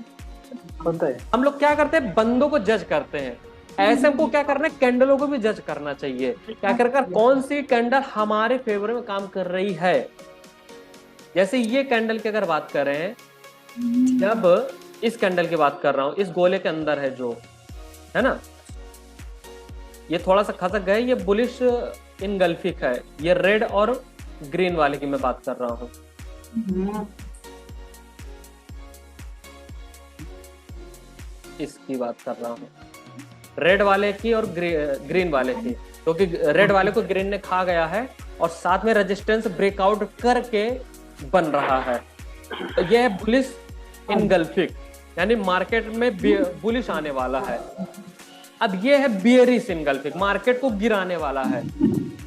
[SPEAKER 2] होता है।
[SPEAKER 1] हम लोग क्या करते हैं? बंदों को जज करते हैं। ऐसे हमको क्या करना है? कैंडलों को भी जज करना चाहिए, क्या कर कौन सी कैंडल हमारे फेवर में काम कर रही है। जैसे ये कैंडल की अगर बात करें, जब इस कैंडल की बात कर रहा हूं, इस गोले के अंदर है जो है ना, ये थोड़ा सा खसक गए, ये बुलिश इनगल्फिक है, ये रेड और ग्रीन वाले की मैं बात कर रहा हूं, इसकी बात कर रहा हूं, रेड वाले की और ग्रीन वाले की, क्योंकि रेड वाले को ग्रीन ने खा गया है और साथ में रेजिस्टेंस ब्रेकआउट करके बन रहा है। तो यह है बुलिश इनगल्फिक, यानी मार्केट में बुलिश आने वाला है। अब ये है बियरिश इनगल्फिक, मार्केट को गिराने वाला है।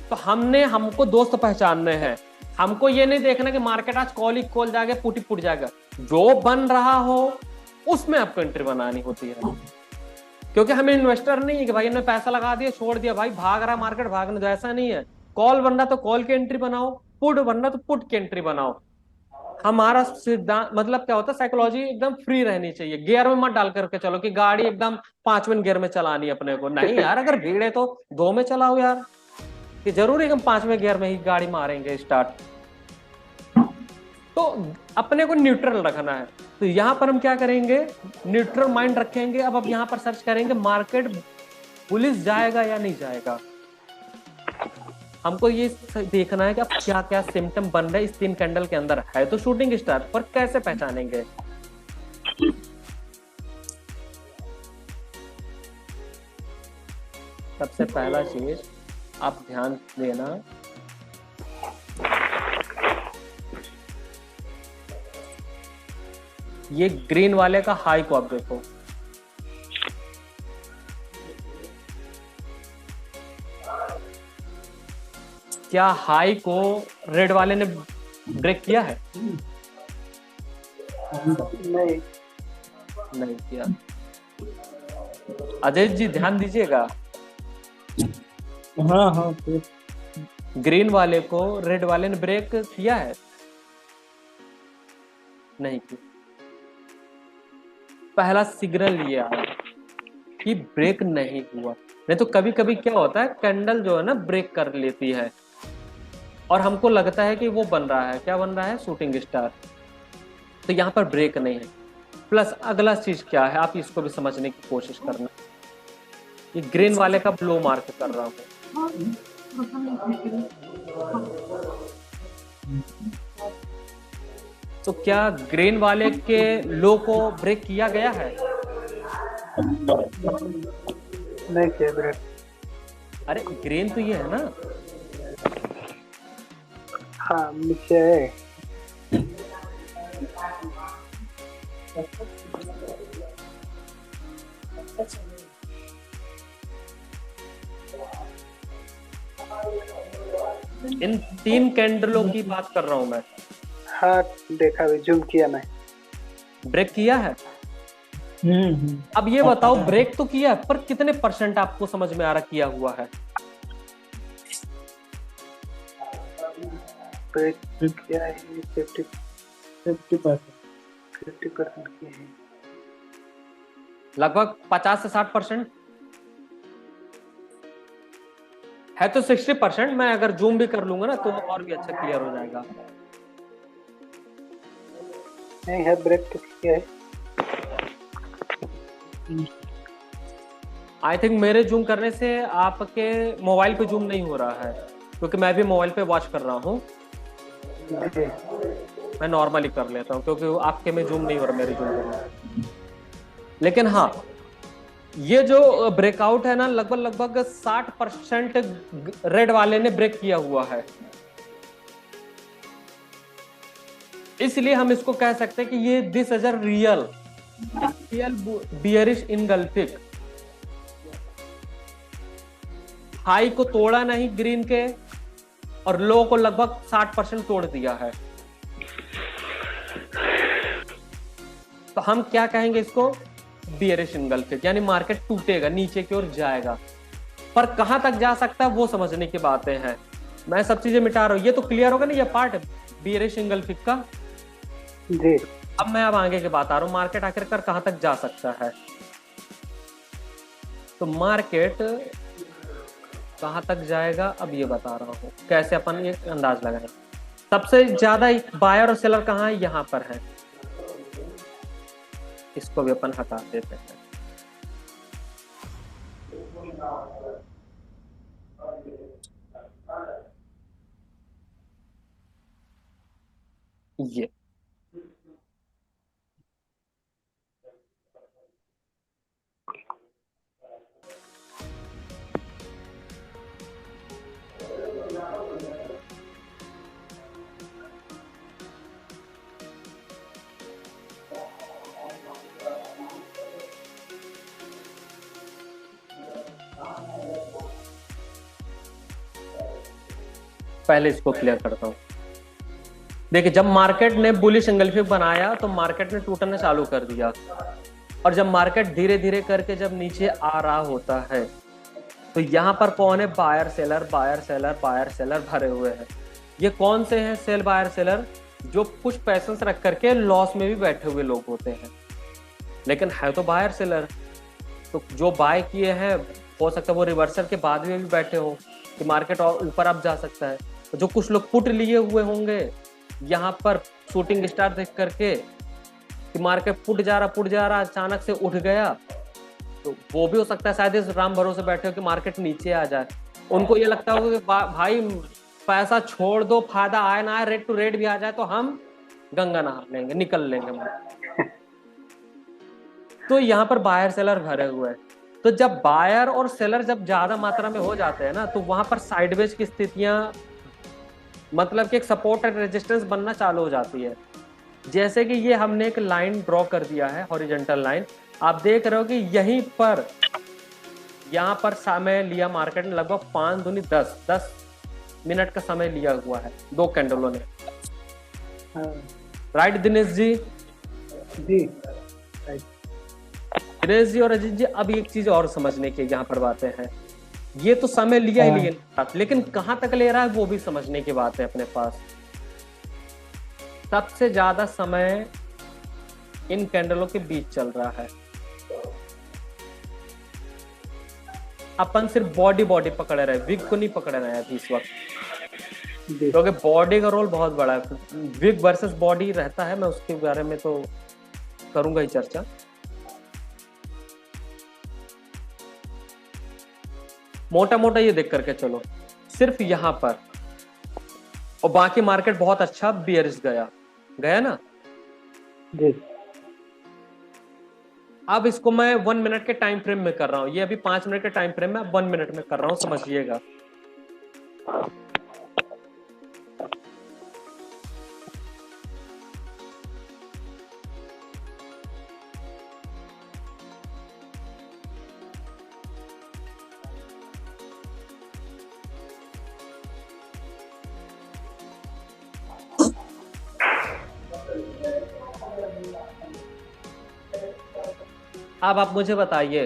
[SPEAKER 1] तो हमको दोस्त पहचानने हैं, हमको ये नहीं देखना कि मार्केट आज कॉल ही कॉल जाएगा, पुट ही पुट जाएगा, जो बन रहा हो उसमें आपको एंट्री बनानी होती है। क्योंकि हमें इन्वेस्टर नहीं है कि भाई इन्होंने पैसा लगा दिया छोड़ दिया, भाई भाग रहा मार्केट भागने दो, ऐसा नहीं है। कॉल बन रहा तो कॉल की एंट्री बनाओ, पुट बन रहा तो पुट की एंट्री बनाओ। हमारा सिद्धांत मतलब क्या होता है, साइकोलॉजी एकदम फ्री रहनी चाहिए, गियर में मत डाल करके चलो कि गाड़ी एकदम 5वें गियर में चलानी है अपने को, नहीं यार, अगर भीड़ है तो 2 में चलाओ यार, कि जरूरी हम 5वें गियर में ही गाड़ी मारेंगे स्टार्ट। तो अपने को न्यूट्रल रखना है, तो यहाँ पर हम क्या करेंगे? न्यूट्रल माइंड रखेंगे। अब यहाँ पर सर्च करेंगे मार्केट बुलिश जाएगा या नहीं जाएगा। हमको ये देखना है कि अब क्या क्या सिम्टम बन रहे इस 3 कैंडल के अंदर है, तो शूटिंग स्टार पर कैसे पहचानेंगे? सबसे पहला चीज आप ध्यान देना, ये ग्रीन वाले का हाई को आप देखो, क्या हाई को रेड वाले ने ब्रेक किया है?
[SPEAKER 2] नहीं
[SPEAKER 1] नहीं किया। अजय जी ध्यान दीजिएगा,
[SPEAKER 3] हाँ
[SPEAKER 1] ग्रीन वाले को रेड वाले ने ब्रेक किया है? नहीं किया। पहला सिग्नल ये आया कि ब्रेक नहीं हुआ। नहीं तो कभी कभी क्या होता है, कैंडल जो है ना ब्रेक कर लेती है और हमको लगता है कि वो बन रहा है, क्या बन रहा है? Shooting star. तो यहाँ पर ब्रेक नहीं है। प्लस अगला चीज क्या है, आप इसको भी समझने की कोशिश करना। ये ग्रीन वाले का ब्लो मार्क कर रहा हूँ, तो क्या ग्रीन वाले के लो को ब्रेक किया गया है?
[SPEAKER 2] नहीं किया ब्रेक।
[SPEAKER 1] अरे ग्रीन तो ये है ना,
[SPEAKER 2] हाँ नीचे है।
[SPEAKER 1] इन 3 कैंडलों की बात कर रहा हूं मैं।
[SPEAKER 2] हाँ देखा भी, जूम किया मैं।
[SPEAKER 1] ब्रेक किया है। अब ये बताओ, ब्रेक तो किया है पर कितने % आपको समझ में आ रहा किया हुआ है?
[SPEAKER 2] ब्रेक किया है 50%
[SPEAKER 3] 50%।
[SPEAKER 2] 50% की है।
[SPEAKER 1] लगभग 50 से 60% है तो 60%। मैं अगर जूम भी कर लूंगा ना तो और भी अच्छा क्लियर हो जाएगा।
[SPEAKER 2] नहीं है, ब्रेक तो किया है।
[SPEAKER 1] आई थिंक मेरे जूम करने से आपके मोबाइल पे जूम नहीं हो रहा है, क्योंकि मैं भी मोबाइल पे वॉच कर रहा हूँ।
[SPEAKER 2] जी
[SPEAKER 1] मैं नॉर्मली कर लेता हूँ क्योंकि आपके में जूम नहीं हो रहा मेरे जूम करने। लेकिन हाँ, ये जो ब्रेकआउट है ना, लगभग 60% रेड वाले ने ब्रेक किया हुआ है। इसलिए हम इसको कह सकते हैं कि ये this is a real bearish engulfing. High को तोड़ा नहीं ग्रीन के, और लो को लगभग 60% तोड़ दिया है। तो हम क्या कहेंगे इसको? बियरिश इनगल्फिंग, यानी मार्केट टूटेगा, नीचे की ओर जाएगा। पर कहां तक जा सकता है वो समझने की बातें हैं। मैं सब चीजें मिटा रहा हूं, ये तो क्लियर होगा ना, ये पार्ट बियरिश इनगल्फिंग का।
[SPEAKER 2] जी
[SPEAKER 1] अब मैं आगे की बात आ रहा हूं, मार्केट आखिरकार कहां तक जा सकता है। तो मार्केट कहां तक जाएगा अब ये बता रहा हूं, कैसे अपन ये अंदाज लगाएं। सबसे ज्यादा बायर और सेलर कहां है? यहां पर है। इसको भी अपन हटा देते हैं। ये पहले इसको क्लियर करता हूं। देखिए, जब मार्केट ने बुलिश एंगल्फिंग बनाया तो मार्केट ने टूटना चालू कर दिया, और जब मार्केट धीरे धीरे करके जब नीचे आ रहा होता है तो यहाँ पर कौन है? Buyer seller buyer seller buyer seller भरे हुए हैं। ये कौन से हैं सेल बायर सेलर? जो कुछ पैसेंस रख करके लॉस में भी बैठे हुए लोग होते हैं, लेकिन है तो बायर सेलर। तो जो बाय किए हैं, हो सकता है वो रिवर्सल के बाद में भी बैठे हो कि मार्केट और ऊपर अब जा सकता है। जो कुछ लोग पुट लिए हुए होंगे यहाँ पर शूटिंग स्टार देख करके कि मार्केट पुट जा रहा अचानक से उठ गया, तो वो भी हो सकता है शायद इस राम भरोसे बैठे हो कि मार्केट नीचे आ जाए। उनको ये लगता होगा कि भाई पैसा छोड़ दो, फायदा आए ना आए, रेट टू रेट भी आ जाए तो हम गंगा नहा लेंगे, निकल लेंगे। तो यहाँ पर बायर सेलर भरे हुए हैं। तो जब बायर और सेलर जब ज्यादा मात्रा में हो जाते हैं ना, तो वहां पर साइडवेज की स्थितियां, मतलब कि एक सपोर्ट एंड रेजिस्टेंस बनना चालू हो जाती है। जैसे कि ये हमने एक लाइन ड्रॉ कर दिया है, हॉरिजॉन्टल लाइन। आप देख रहे हो कि यहीं पर यहाँ पर समय लिया मार्केट ने, लगभग 5 दूनी 10 मिनट का समय लिया हुआ है दो कैंडलों ने। राइट दिनेश जी?
[SPEAKER 2] जी
[SPEAKER 1] दिनेश जी और अजीत जी, अब एक चीज और समझने की यहाँ पर बातें हैं। ये तो समय लिया ही लिया, लेकिन कहां तक ले रहा है वो भी समझने की बात है अपने पास। सबसे ज्यादा समय इन कैंडलों के बीच चल रहा है। अपन सिर्फ बॉडी पकड़ रहे हैं, विग को नहीं पकड़ रहे हैं अभी इस वक्त, क्योंकि बॉडी का रोल बहुत बड़ा है। विग वर्सेस बॉडी रहता है, मैं उसके बारे में तो करूंगा ही चर्चा। मोटा ये देख करके चलो, सिर्फ यहां पर, और बाकी मार्केट बहुत अच्छा बियरिश गया ना
[SPEAKER 2] जी।
[SPEAKER 1] अब इसको मैं 1 मिनट के टाइम फ्रेम में कर रहा हूं। ये अभी 5 मिनट के टाइम फ्रेम में, 1 मिनट में कर रहा हूं, समझिएगा। अब आप मुझे बताइए,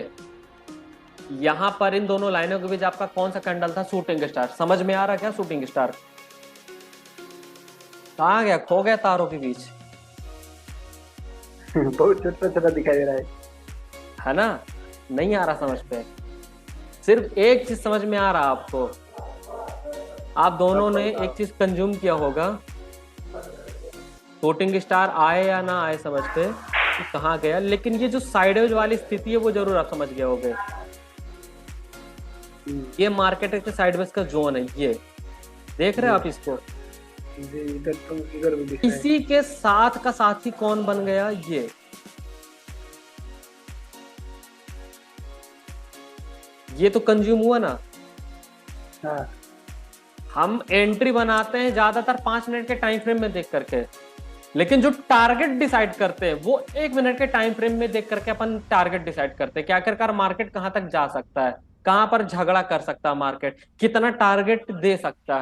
[SPEAKER 1] यहां पर इन दोनों लाइनों के बीच आपका कौन सा कैंडल था? Shooting star. समझ में आ रहा क्या शूटिंग स्टार? कहाँ गया, खो गया तारों के बीच,
[SPEAKER 2] बहुत छोटा छोटा दिखाई दे रहा
[SPEAKER 1] है ना? नहीं आ रहा समझ पे? सिर्फ एक चीज समझ में आ रहा आपको, आप दोनों ने एक चीज कंज्यूम किया होगा, शूटिंग स्टार आए या ना आए समझ पे कि कहाँ गया, लेकिन ये जो साइडवेज वाली स्थिति है वो जरूर आप समझ गए होगे। ये मार्केट के साइडवेज का जोन है, ये देख रहे हो आप इसको?
[SPEAKER 2] जी, इधर तो इधर भी दिख रहा है।
[SPEAKER 1] इसी के साथ का साथी कौन बन गया? ये तो कंज्यूम हुआ ना।
[SPEAKER 2] हाँ,
[SPEAKER 1] हम एंट्री बनाते हैं ज्यादातर 5 मिनट के टाइम फ्रेम में देख करके, लेकिन जो टारगेट डिसाइड करते हैं वो 1 मिनट के टाइम फ्रेम में देख करके अपन टारगेट डिसाइड करते हैं कि आखिरकार मार्केट कहां तक जा सकता है, कहां पर झगड़ा कर सकता है मार्केट, कितना टारगेट दे सकता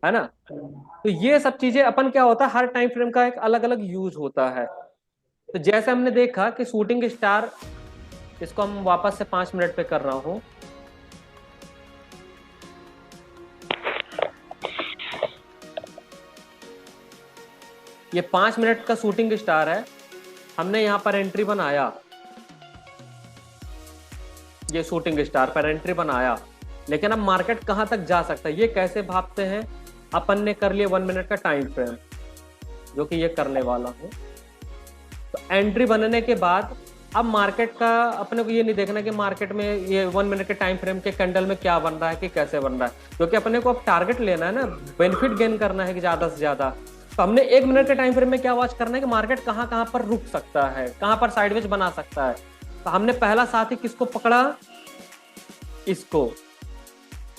[SPEAKER 1] है ना? तो ये सब चीजें अपन क्या होता है, हर टाइम फ्रेम का एक अलग अलग यूज होता है। तो जैसे हमने देखा कि शूटिंग स्टार, इसको हम वापस से 5 मिनट पे कर रहा हूं, ये 5 मिनट का शूटिंग स्टार है, हमने यहां पर एंट्री बनाया, ये शूटिंग स्टार पर एंट्री बनाया, लेकिन अब मार्केट कहां तक जा सकता है ये कैसे भापते हैं? अपन ने कर लिया 1 मिनट का टाइम फ्रेम, जो कि ये करने वाला हूं। तो एंट्री बनने के बाद अब मार्केट का अपने को ये नहीं देखना कि मार्केट में ये 1 मिनट के टाइम फ्रेम के कैंडल में क्या बन रहा है कि कैसे बन रहा है, क्योंकि अपने को अब टारगेट लेना है ना, बेनिफिट गेन करना है कि ज्यादा से ज्यादा। तो हमने 1 मिनट के टाइम फ्रेम में क्या वॉच करना है कि मार्केट कहाँ कहाँ पर रुक सकता है, कहाँ पर साइडवेज बना सकता है। तो हमने पहला साथी किसको पकड़ा? इसको,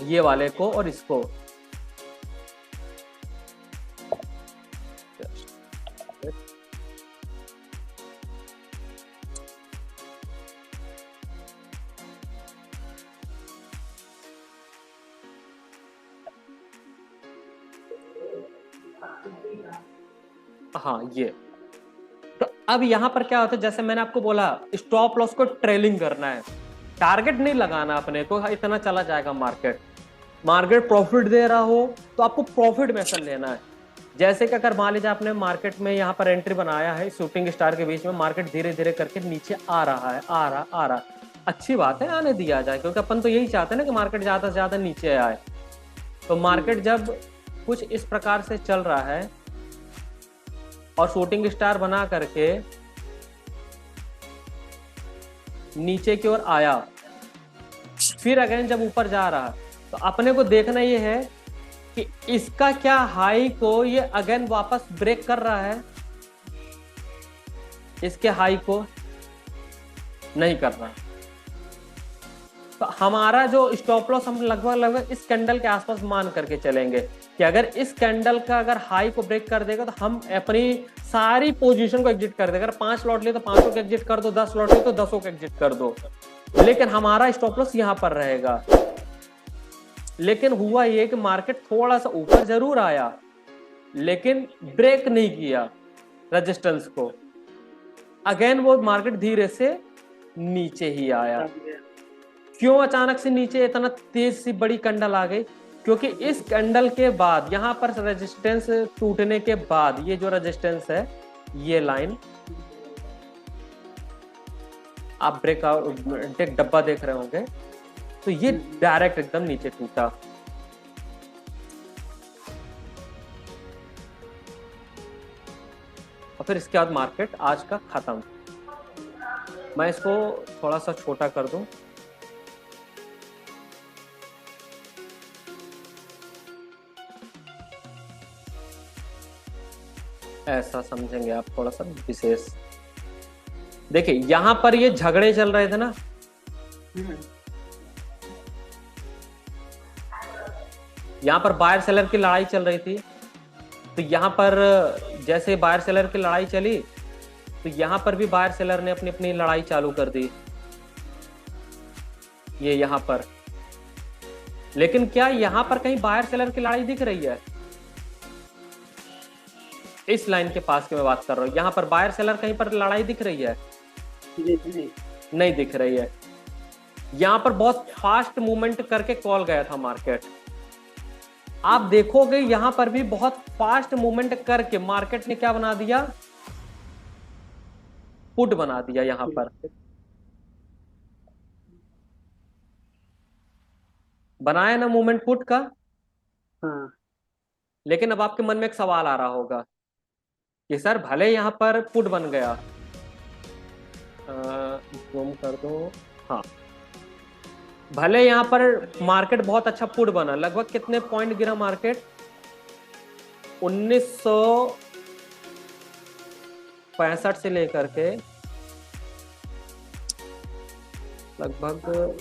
[SPEAKER 1] ये वाले को और इसको। हाँ, ये तो अब यहां पर क्या होता है, जैसे मैंने आपको बोला स्टॉप लॉस को ट्रेलिंग करना है, टारगेट नहीं लगाना अपने को, इतना चला जाएगा मार्केट। मार्केट प्रॉफिट दे रहा हो तो आपको प्रॉफिट में से लेना है। जैसे कि अगर मान लीजिए आपने मार्केट में यहाँ पर एंट्री बनाया है, शूटिंग स्टार के बीच में मार्केट धीरे धीरे करके नीचे आ रहा है, आ रहा, अच्छी बात है, आने दिया जाए, क्योंकि अपन तो यही चाहते हैं ना कि मार्केट ज्यादा से ज्यादा नीचे आए। तो मार्केट जब कुछ इस प्रकार से चल रहा है और शूटिंग स्टार बना करके नीचे की ओर आया, फिर अगेन जब ऊपर जा रहा, तो अपने को देखना ये है कि इसका क्या हाई को ये अगेन वापस ब्रेक कर रहा है, इसके हाई को नहीं कर रहा। तो हमारा जो स्टॉप लॉस हम लगभग इस कैंडल के आसपास मान करके चलेंगे कि अगर इस कैंडल का अगर हाई को ब्रेक कर देगा तो हम अपनी सारी पोजीशन को एग्जिट कर देगा। अगर 5 लॉट लिए तो 5 को एग्जिट कर दो, 10 लॉट लिए तो 10 को एग्जिट कर दो, लेकिन हमारा स्टॉप लॉस यहां पर रहेगा। लेकिन हुआ ये कि मार्केट थोड़ा सा ऊपर जरूर आया, लेकिन ब्रेक नहीं किया रेजिस्टेंस को, अगेन वो मार्केट धीरे से नीचे ही आया। क्यों अचानक से नीचे इतना तेज सी बड़ी कैंडल आ गई? क्योंकि इस कैंडल के बाद यहां पर रेजिस्टेंस टूटने के बाद ये जो रेजिस्टेंस है, ये लाइन आप ब्रेकआउट एक डब्बा देख रहे होंगे, तो ये डायरेक्ट एकदम नीचे टूटा। और फिर इसके बाद मार्केट आज का खत्म। मैं इसको थोड़ा सा छोटा कर दूं, ऐसा समझेंगे आप थोड़ा सा विशेष। देखिए यहां पर ये झगड़े चल रहे थे ना, यहां पर बायर सेलर की लड़ाई चल रही थी। तो यहां पर जैसे बायर सेलर की लड़ाई चली, तो यहां पर भी बायर सेलर ने अपनी अपनी लड़ाई चालू कर दी, ये यहां पर। लेकिन क्या यहां पर कहीं बायर सेलर की लड़ाई दिख रही है? इस लाइन के पास की मैं बात कर रहा हूं, यहां पर बायर सेलर कहीं पर लड़ाई दिख रही है? नहीं दिख रही है। यहां पर बहुत फास्ट मूवमेंट करके कॉल गया था मार्केट। आप देखोगे यहां पर भी बहुत फास्ट मूवमेंट करके मार्केट ने क्या बना दिया, पुट बना दिया यहां पर, बनाया ना मूवमेंट पुट का।
[SPEAKER 2] हाँ
[SPEAKER 1] लेकिन अब आपके मन में एक सवाल आ रहा होगा कि सर भले यहां पर पुट बन गया, जूम कर दो, हाँ, भले यहां पर मार्केट बहुत अच्छा पुट बना, लगभग कितने पॉइंट गिरा मार्केट, 1965 से लेकर के लगभग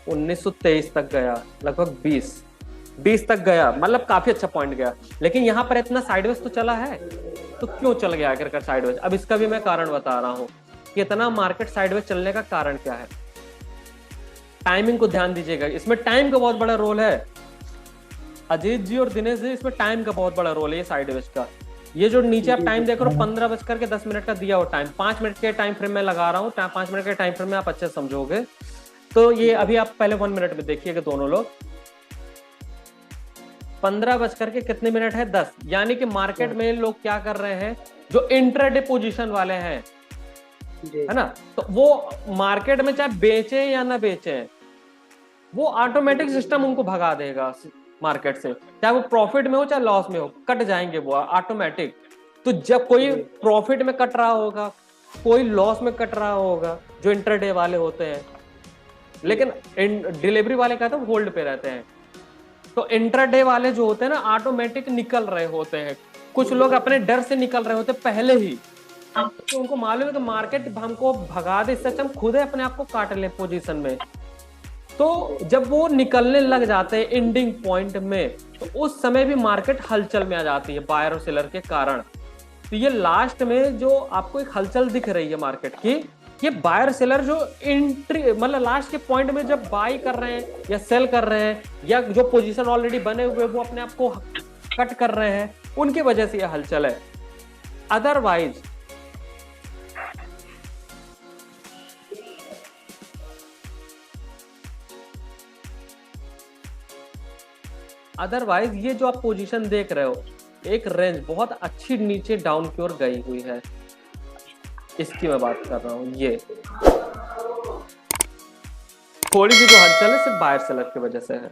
[SPEAKER 1] 1923 तक गया, लगभग 20 तक गया, मतलब काफी अच्छा पॉइंट गया। लेकिन यहां पर इतना साइडवेज तो चला है, तो क्यों चल गया आखिरकार साइडवेज? अब इसका भी मैं कारण बता रहा हूं कि इतना मार्केट साइडवेज चलने का कारण क्या है। टाइमिंग को ध्यान दीजिएगा, इसमें टाइम का बहुत बड़ा रोल है। अजीत जी और दिनेश जी, इसमें टाइम का बहुत बड़ा रोल है ये साइडवेज का। ये जो नीचे आप टाइम देख रहे हो 15:10 का दिया हुआ टाइम, 5 मिनट के टाइम फ्रेम में लगा रहा हूँ, 5 मिनट के टाइम फ्रेम में आप अच्छे से समझोगे। तो ये अभी आप पहले 1 मिनट में देखिएगा दोनों लोग, 15:10 यानी कि मार्केट में लोग क्या कर रहे हैं, जो इंट्राडे पोजीशन वाले हैं, है ना, तो वो मार्केट में चाहे बेचे या ना बेचे, वो ऑटोमेटिक सिस्टम उनको भगा देगा मार्केट से, चाहे वो प्रॉफिट में हो चाहे लॉस में हो, कट जाएंगे वो ऑटोमेटिक। तो जब कोई प्रॉफिट में कट रहा होगा, कोई लॉस में कट रहा होगा, जो इंटरडे वाले होते हैं, लेकिन डिलीवरी वाले कहते हैं होल्ड पे रहते हैं। तो इंटरडे वाले जो होते हैं ना, ऑटोमेटिक निकल रहे होते हैं। कुछ लोग अपने डर से निकल रहे होते पहले ही, तो उनको मालूम है कि मार्केट हमको भगा दे, इससे अच्छा हम खुद ही अपने आप को काट ले पोजीशन में। तो जब वो निकलने लग जाते हैं एंडिंग पॉइंट में, तो उस समय भी मार्केट हलचल में आ जाती है बायर और सेलर के कारण। तो ये लास्ट में जो आपको एक हलचल दिख रही है मार्केट की, ये बायर सेलर जो एंट्री, मतलब लास्ट के पॉइंट में जब बाई कर रहे हैं या सेल कर रहे हैं, या जो पोजीशन ऑलरेडी बने हुए वो अपने आप को कट कर रहे हैं, उनकी वजह से ये हलचल है। अदरवाइज ये जो आप पोजीशन देख रहे हो, एक रेंज बहुत अच्छी नीचे डाउन की ओर गई हुई है, इसकी मैं बात कर रहा हूं। ये थोड़ी सी जो हलचल है सिर्फ बायर सेलर की वजह से है।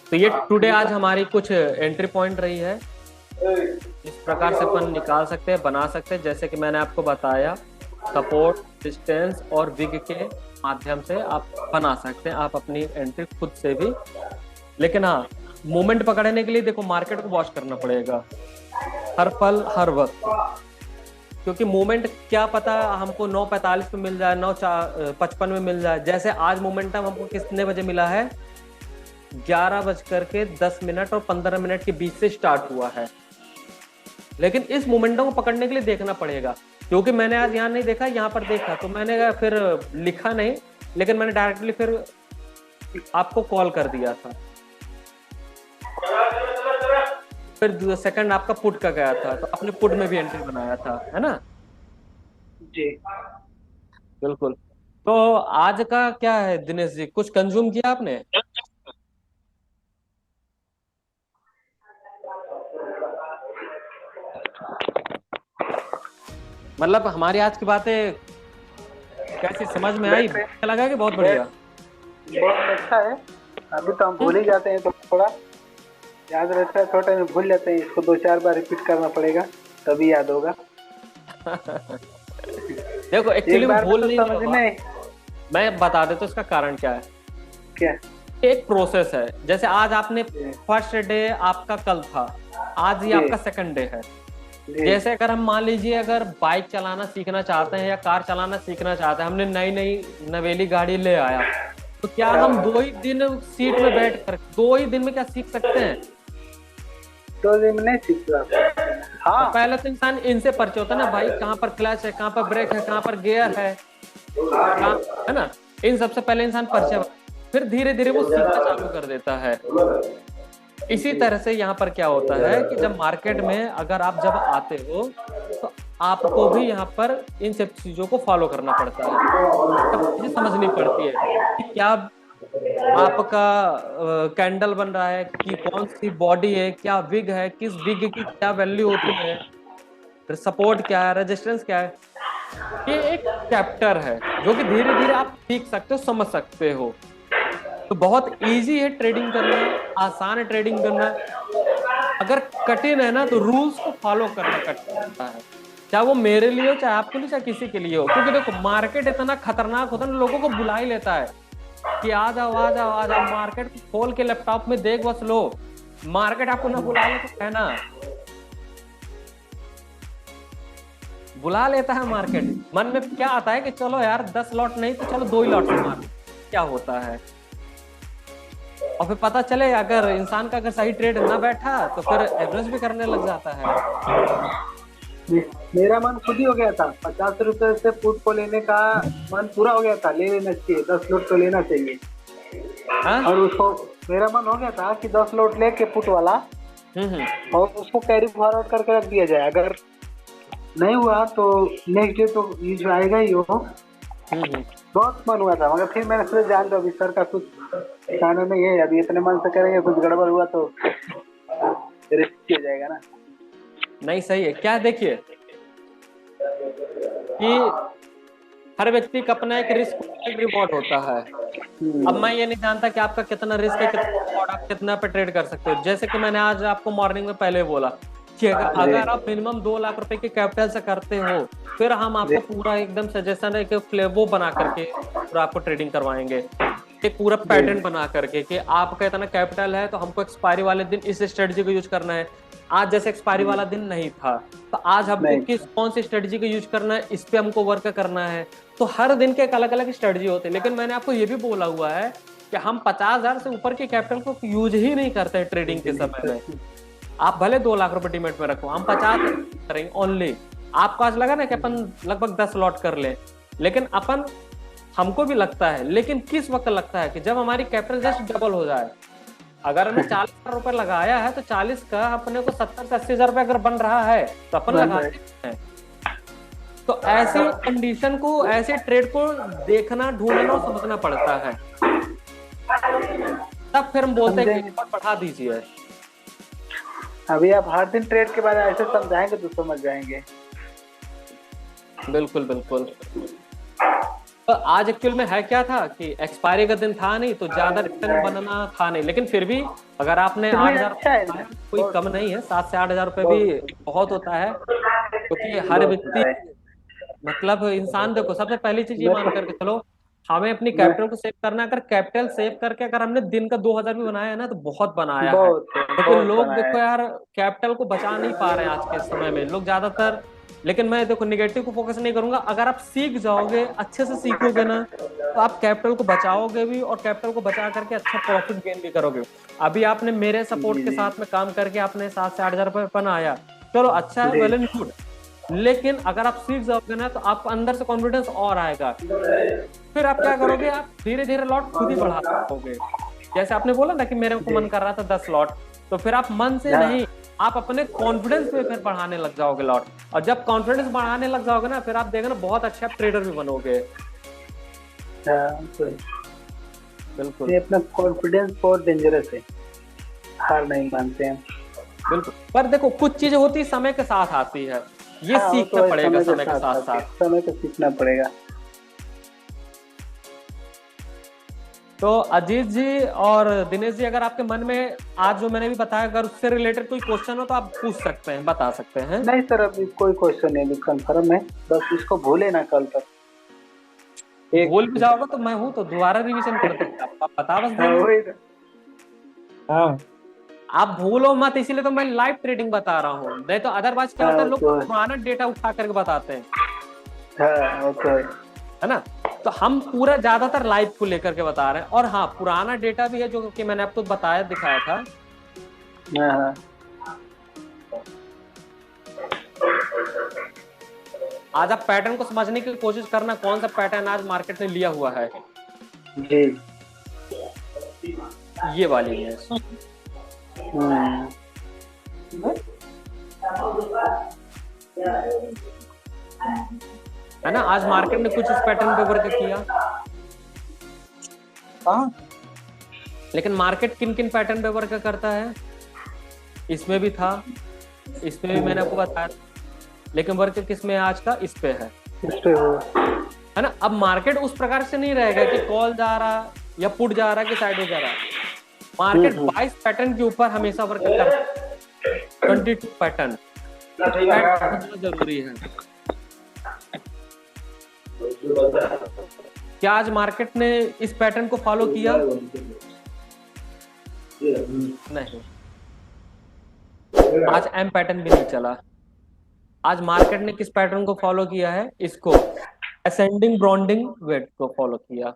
[SPEAKER 1] तो ये टुडे आज हमारी कुछ एंट्री पॉइंट रही है, इस प्रकार से अपन निकाल सकते हैं, बना सकते हैं। जैसे कि मैंने आपको बताया, सपोर्ट, डिस्टेंस और विग के माध्यम से आप बना सकते हैं आप अपनी एंट्री खुद से भी। लेकिन हाँ, मूवमेंट पकड़ने के लिए देखो मार्केट को वॉच करना पड़ेगा हर पल हर वक्त, क्योंकि मूवमेंट क्या पता हमको 9:45 पे मिल जाए, 9:55 में मिल जाए। जैसे आज मोमेंटम हमको कितने बजे मिला है, 11:10 और 15 के बीच से स्टार्ट हुआ है। लेकिन इस मोमेंटम को पकड़ने के लिए देखना पड़ेगा, क्योंकि मैंने आज यहाँ नहीं देखा, यहाँ पर देखा, तो मैंने फिर लिखा नहीं, लेकिन मैंने डायरेक्टली फिर आपको कॉल कर दिया था। फिर सेकंड आपका पुट का गया था, तो आपने पुट में भी एंट्री बनाया था, है ना
[SPEAKER 2] जी?
[SPEAKER 1] बिल्कुल। तो आज का क्या है दिनेश जी, कुछ कंज्यूम किया आपने? मतलब हमारी आज की बातें कैसी समझ में आई? अच्छा लगा कि बहुत बढ़िया?
[SPEAKER 2] बहुत अच्छा है। अभी तो हम भूल ही जाते हैं, तो थोड़ा याद रहता है, थोड़ा टाइम भूल जाते हैं। इसको 2-4 बार रिपीट करना पड़ेगा, तभी याद होगा।
[SPEAKER 1] देखो एक्चुअली भूल नहीं
[SPEAKER 2] समझ में,
[SPEAKER 1] मैं बता देता हूँ इसका कारण क्या है।
[SPEAKER 2] क्या?
[SPEAKER 1] एक प्रोसेस है। जैसे आज आपने फर्स्ट डे आपका कल था, आज ही
[SPEAKER 2] जी।
[SPEAKER 1] आपका सेकंड डे है।
[SPEAKER 2] जी।
[SPEAKER 1] जैसे अगर हम मान लीजिए अगर बाइक चलाना सीखना चाहते हैं या कार चलाना सीखना चाहते हैं, हमने नई नई नवेली गाड़ी ले आया, तो क्या हम 2 ही दिन सीट में बैठ कर 2 ही दिन में क्या सीख सकते हैं?
[SPEAKER 2] 2 दिन में नहीं सीख सकते।
[SPEAKER 1] और
[SPEAKER 2] हाँ।
[SPEAKER 1] पहले तो इंसान इनसे परिचय होता है ना, भाई कहाँ पर क्लच है, कहाँ पर ब्रेक है, कहाँ पर गियर है ना, इन सबसे पहले इंसान परिचय होता है। फिर धीरे धीरे वो सीखना चालू कर देता है। इसी तरह से यहाँ पर क्या होता है कि जब मार्केट में अगर आप जब आते हो तो आपको भी यहाँ पर इन सब चीजों को फॉलो करना पड़ता है, सब चीजें समझनी पड़ती है कि क्या आपका कैंडल बन रहा है, कि कौन सी बॉडी है, क्या विग है, किस विग की क्या वैल्यू होती है, सपोर्ट क्या है, रेजिस्टेंस क्या है। ये एक चैप्टर है जो कि धीरे धीरे आप सीख सकते हो, समझ सकते हो। तो बहुत इजी है ट्रेडिंग करना, आसान है ट्रेडिंग करना। अगर कठिन है ना तो रूल्स को फॉलो करना कठिन होता है, चाहे वो मेरे लिए हो, चाहे आपके लिए, चाहे किसी के लिए हो। क्योंकि देखो मार्केट इतना खतरनाक होता है ना, लोगों को बुला ही लेता है कि आ जाओ आ जाओ आ जाओ, मार्केट को खोल के लैपटॉप में देख बस लो। मार्केट आपको ना बुला ले तो है ना, बुला लेता है मार्केट। मन में क्या आता है कि चलो यार 10 लॉट नहीं तो चलो 2 ही लॉट से मार, क्या होता है। और फिर पता चले अगर इंसान का अगर सही ट्रेड ना बैठा तो फिर एवरेज भी करने लग जाता है।
[SPEAKER 2] मेरा मन खुद ही हो गया था, 50 रुपए से पुट को लेने का मन पूरा हो गया था, ले लेना चाहिए, 10 लोट तो लेना चाहिए।
[SPEAKER 1] हाँ?
[SPEAKER 2] और उसको मेरा मन हो गया था कि 10 लोट लेके पुट वाला और उसको कैरी फॉरवर्ड करके रख दिया जाए। अगर नहीं हुआ तो नेक्स्ट डे तो ये जो आएगा ही हो। बहुत मन हुआ था, मगर फिर मैंने सोचा जान दो, अभी सर का कुछ खाना नहीं है, अभी इतने मन से करेंगे, कुछ गड़बड़ हुआ तो रिस्क हो जाएगा ना।
[SPEAKER 1] नहीं सही है। क्या देखिए कि हर व्यक्ति का अपना एक रिस्क रिवॉर्ड होता है। अब मैं ये नहीं जानता कि आपका कितना रिस्क है, कितना रिवॉर्ड, आप कितना पे ट्रेड कर सकते हो। जैसे कि मैंने आज आपको मॉर्निंग में पहले बोला कि अगर आप मिनिमम 2 लाख रुपए के कैपिटल से करते हो, फिर हम आपको पूरा एकदम सजेशन है कि फ्लेवो बना करके पूरा आपको ट्रेडिंग करवाएंगे, एक पूरा पैटर्न बना करके कि आपका इतना कैपिटल है तो हमको एक्सपायरी वाले दिन इस स्ट्रेटजी को यूज करना है। आज जैसे एक्सपायरी वाला दिन नहीं था तो आज हमको किस कौन सी स्ट्रेटजी को यूज करना है, इस पे हमको वर्क करना है। तो हर दिन के एक अलग अलग स्ट्रेटजी होते हैं। लेकिन मैंने आपको ये भी बोला हुआ है कि हम 50,000 से ऊपर के कैपिटल को यूज ही नहीं करते हैं ट्रेडिंग के समय में। आप भले 2 लाख रुपए डिमेट में रखो, हम 50 करेंगे ओनली। आपको आज लगा ना कि अपन लगभग 10 लॉट कर ले, लेकिन अपन हमको भी लगता है, लेकिन किस वक्त लगता है कि जब हमारी कैपिटल जस्ट डबल हो जाए। अगर हमने 40,000 रुपए लगाया है तो 40 का अपने को 70 से 80,000 रुपए अगर बन रहा है तो अपन लगाते हैं। तो ऐसी कंडीशन को, ऐसे ट्रेड को देखना, ढूंढना और समझना पड़ता है, तब फिर हम बोलते हैं कि बढ़ा दीजिए।
[SPEAKER 2] अभी आप हर दिन ट्रेड के बारे में ऐसे समझाएंगे तो समझ जाएंगे।
[SPEAKER 1] बिल्कुल बिल्कुल। तो आज एक्चुअल में है क्या था कि एक्सपायरी का दिन था नहीं तो ज्यादा रिटर्न बनना था नहीं, लेकिन फिर भी अगर आपने 8,000 कोई कम नहीं है, 7 से 8,000 रुपए भी बहुत होता है। क्योंकि हर व्यक्ति मतलब इंसान, देखो सबसे पहली चीज ये मान करके चलो, हमें अपनी कैपिटल को सेव करना है। अगर कैपिटल सेव करके अगर हमने दिन का 2,000 भी बनाया है ना तो बहुत बनाया है। लेकिन लोग देखो यार कैपिटल को बचा नहीं पा रहे हैं आज के समय में लोग ज्यादातर। लेकिन मैं देखो निगेटिव को फोकस नहीं करूंगा। अगर आप सीख जाओगे, अच्छे से सीखोगे ना, तो आप कैपिटल को बचाओगे भी और कैपिटल को बचा करके अच्छा प्रॉफिट गेन भी करोगे। अभी आपने मेरे सपोर्ट के साथ में काम करके आपने 7 से 8,000 रुपए बनाया, चलो अच्छा है, वेल एंड गुड। लेकिन अगर आप सीख जाओगे ना तो आपको अंदर से कॉन्फिडेंस और आएगा। फिर आप क्या करोगे, आप धीरे धीरे लॉट खुद ही बढ़ा सकोगे। जैसे आपने बोला ना कि मेरे को मन कर रहा था 10 लॉट, तो फिर आप मन से नहीं, आप अपने कॉन्फिडेंस पे फिर बढ़ाने लग जाओगे लॉट। और जब कॉन्फिडेंस बढ़ाने लग जाओगे ना, फिर आप देखोगे ना बहुत अच्छा ट्रेडर भी बनोगे। बिल्कुल,
[SPEAKER 2] ये अपना कॉन्फिडेंस बहुत डेंजरस है, हार नहीं मानते हैं।
[SPEAKER 1] बिल्कुल। पर देखो कुछ चीजें होती समय के साथ आती है, ये सीखना पड़ेगा समय के साथ साथ,
[SPEAKER 2] समय को सीखना पड़ेगा।
[SPEAKER 1] तो अजीत जी और दिनेश जी, अगर आपके मन में आज जो मैंने भी बताया अगर उससे रिलेटेड कोई क्वेश्चन हो तो आप पूछ सकते हैं, बता सकते हैं।
[SPEAKER 2] नहीं सर, अभी कोई क्वेश्चन नहीं, कंफर्म है, बस इसको भूले ना कल तक।
[SPEAKER 1] भूल भी जाओगे तो मैं हूं तो दोबारा रिवीजन कर दूंगा, आप बता बस देंगे।
[SPEAKER 3] हाँ
[SPEAKER 1] आप भूलो मत, इसीलिए तो मैं लाइव ट्रेडिंग बता रहा हूँ। नहीं तो अदरवाइज क्या होता है, लोग पुराना डेटा उठा करके बताते हैं, है ना। तो हम पूरा ज्यादातर लाइव को लेकर के बता रहे हैं। और हाँ, पुराना डेटा भी है जो कि मैंने आपको बताया, दिखाया था। आज आप पैटर्न को समझने की कोशिश करना, कौन सा पैटर्न आज मार्केट ने लिया हुआ है
[SPEAKER 2] जी।
[SPEAKER 1] ये वाली इमेज, है ना। आज मार्केट ने कुछ इस पैटर्न पे वर्क किया। लेकिन मार्केट किन किन पैटर्न पे वर्क करता है, इसमें भी था, इसमें भी मैंने आपको बताया। लेकिन वर्क किस में आज का, इस पे है ना। अब मार्केट उस प्रकार से नहीं रहेगा कि कॉल जा रहा या पुट जा रहा कि साइड जा रहा। मार्केट 22 पैटर्न के ऊपर हमेशा वर्क करता है, 22 पैटर्न जरूरी है। क्या आज मार्केट ने इस पैटर्न को फॉलो किया? नहीं, आज एम पैटर्न भी नहीं चला। आज मार्केट ने किस पैटर्न को फॉलो किया है, इसको, असेंडिंग ब्रॉन्डिंग वेट को फॉलो किया।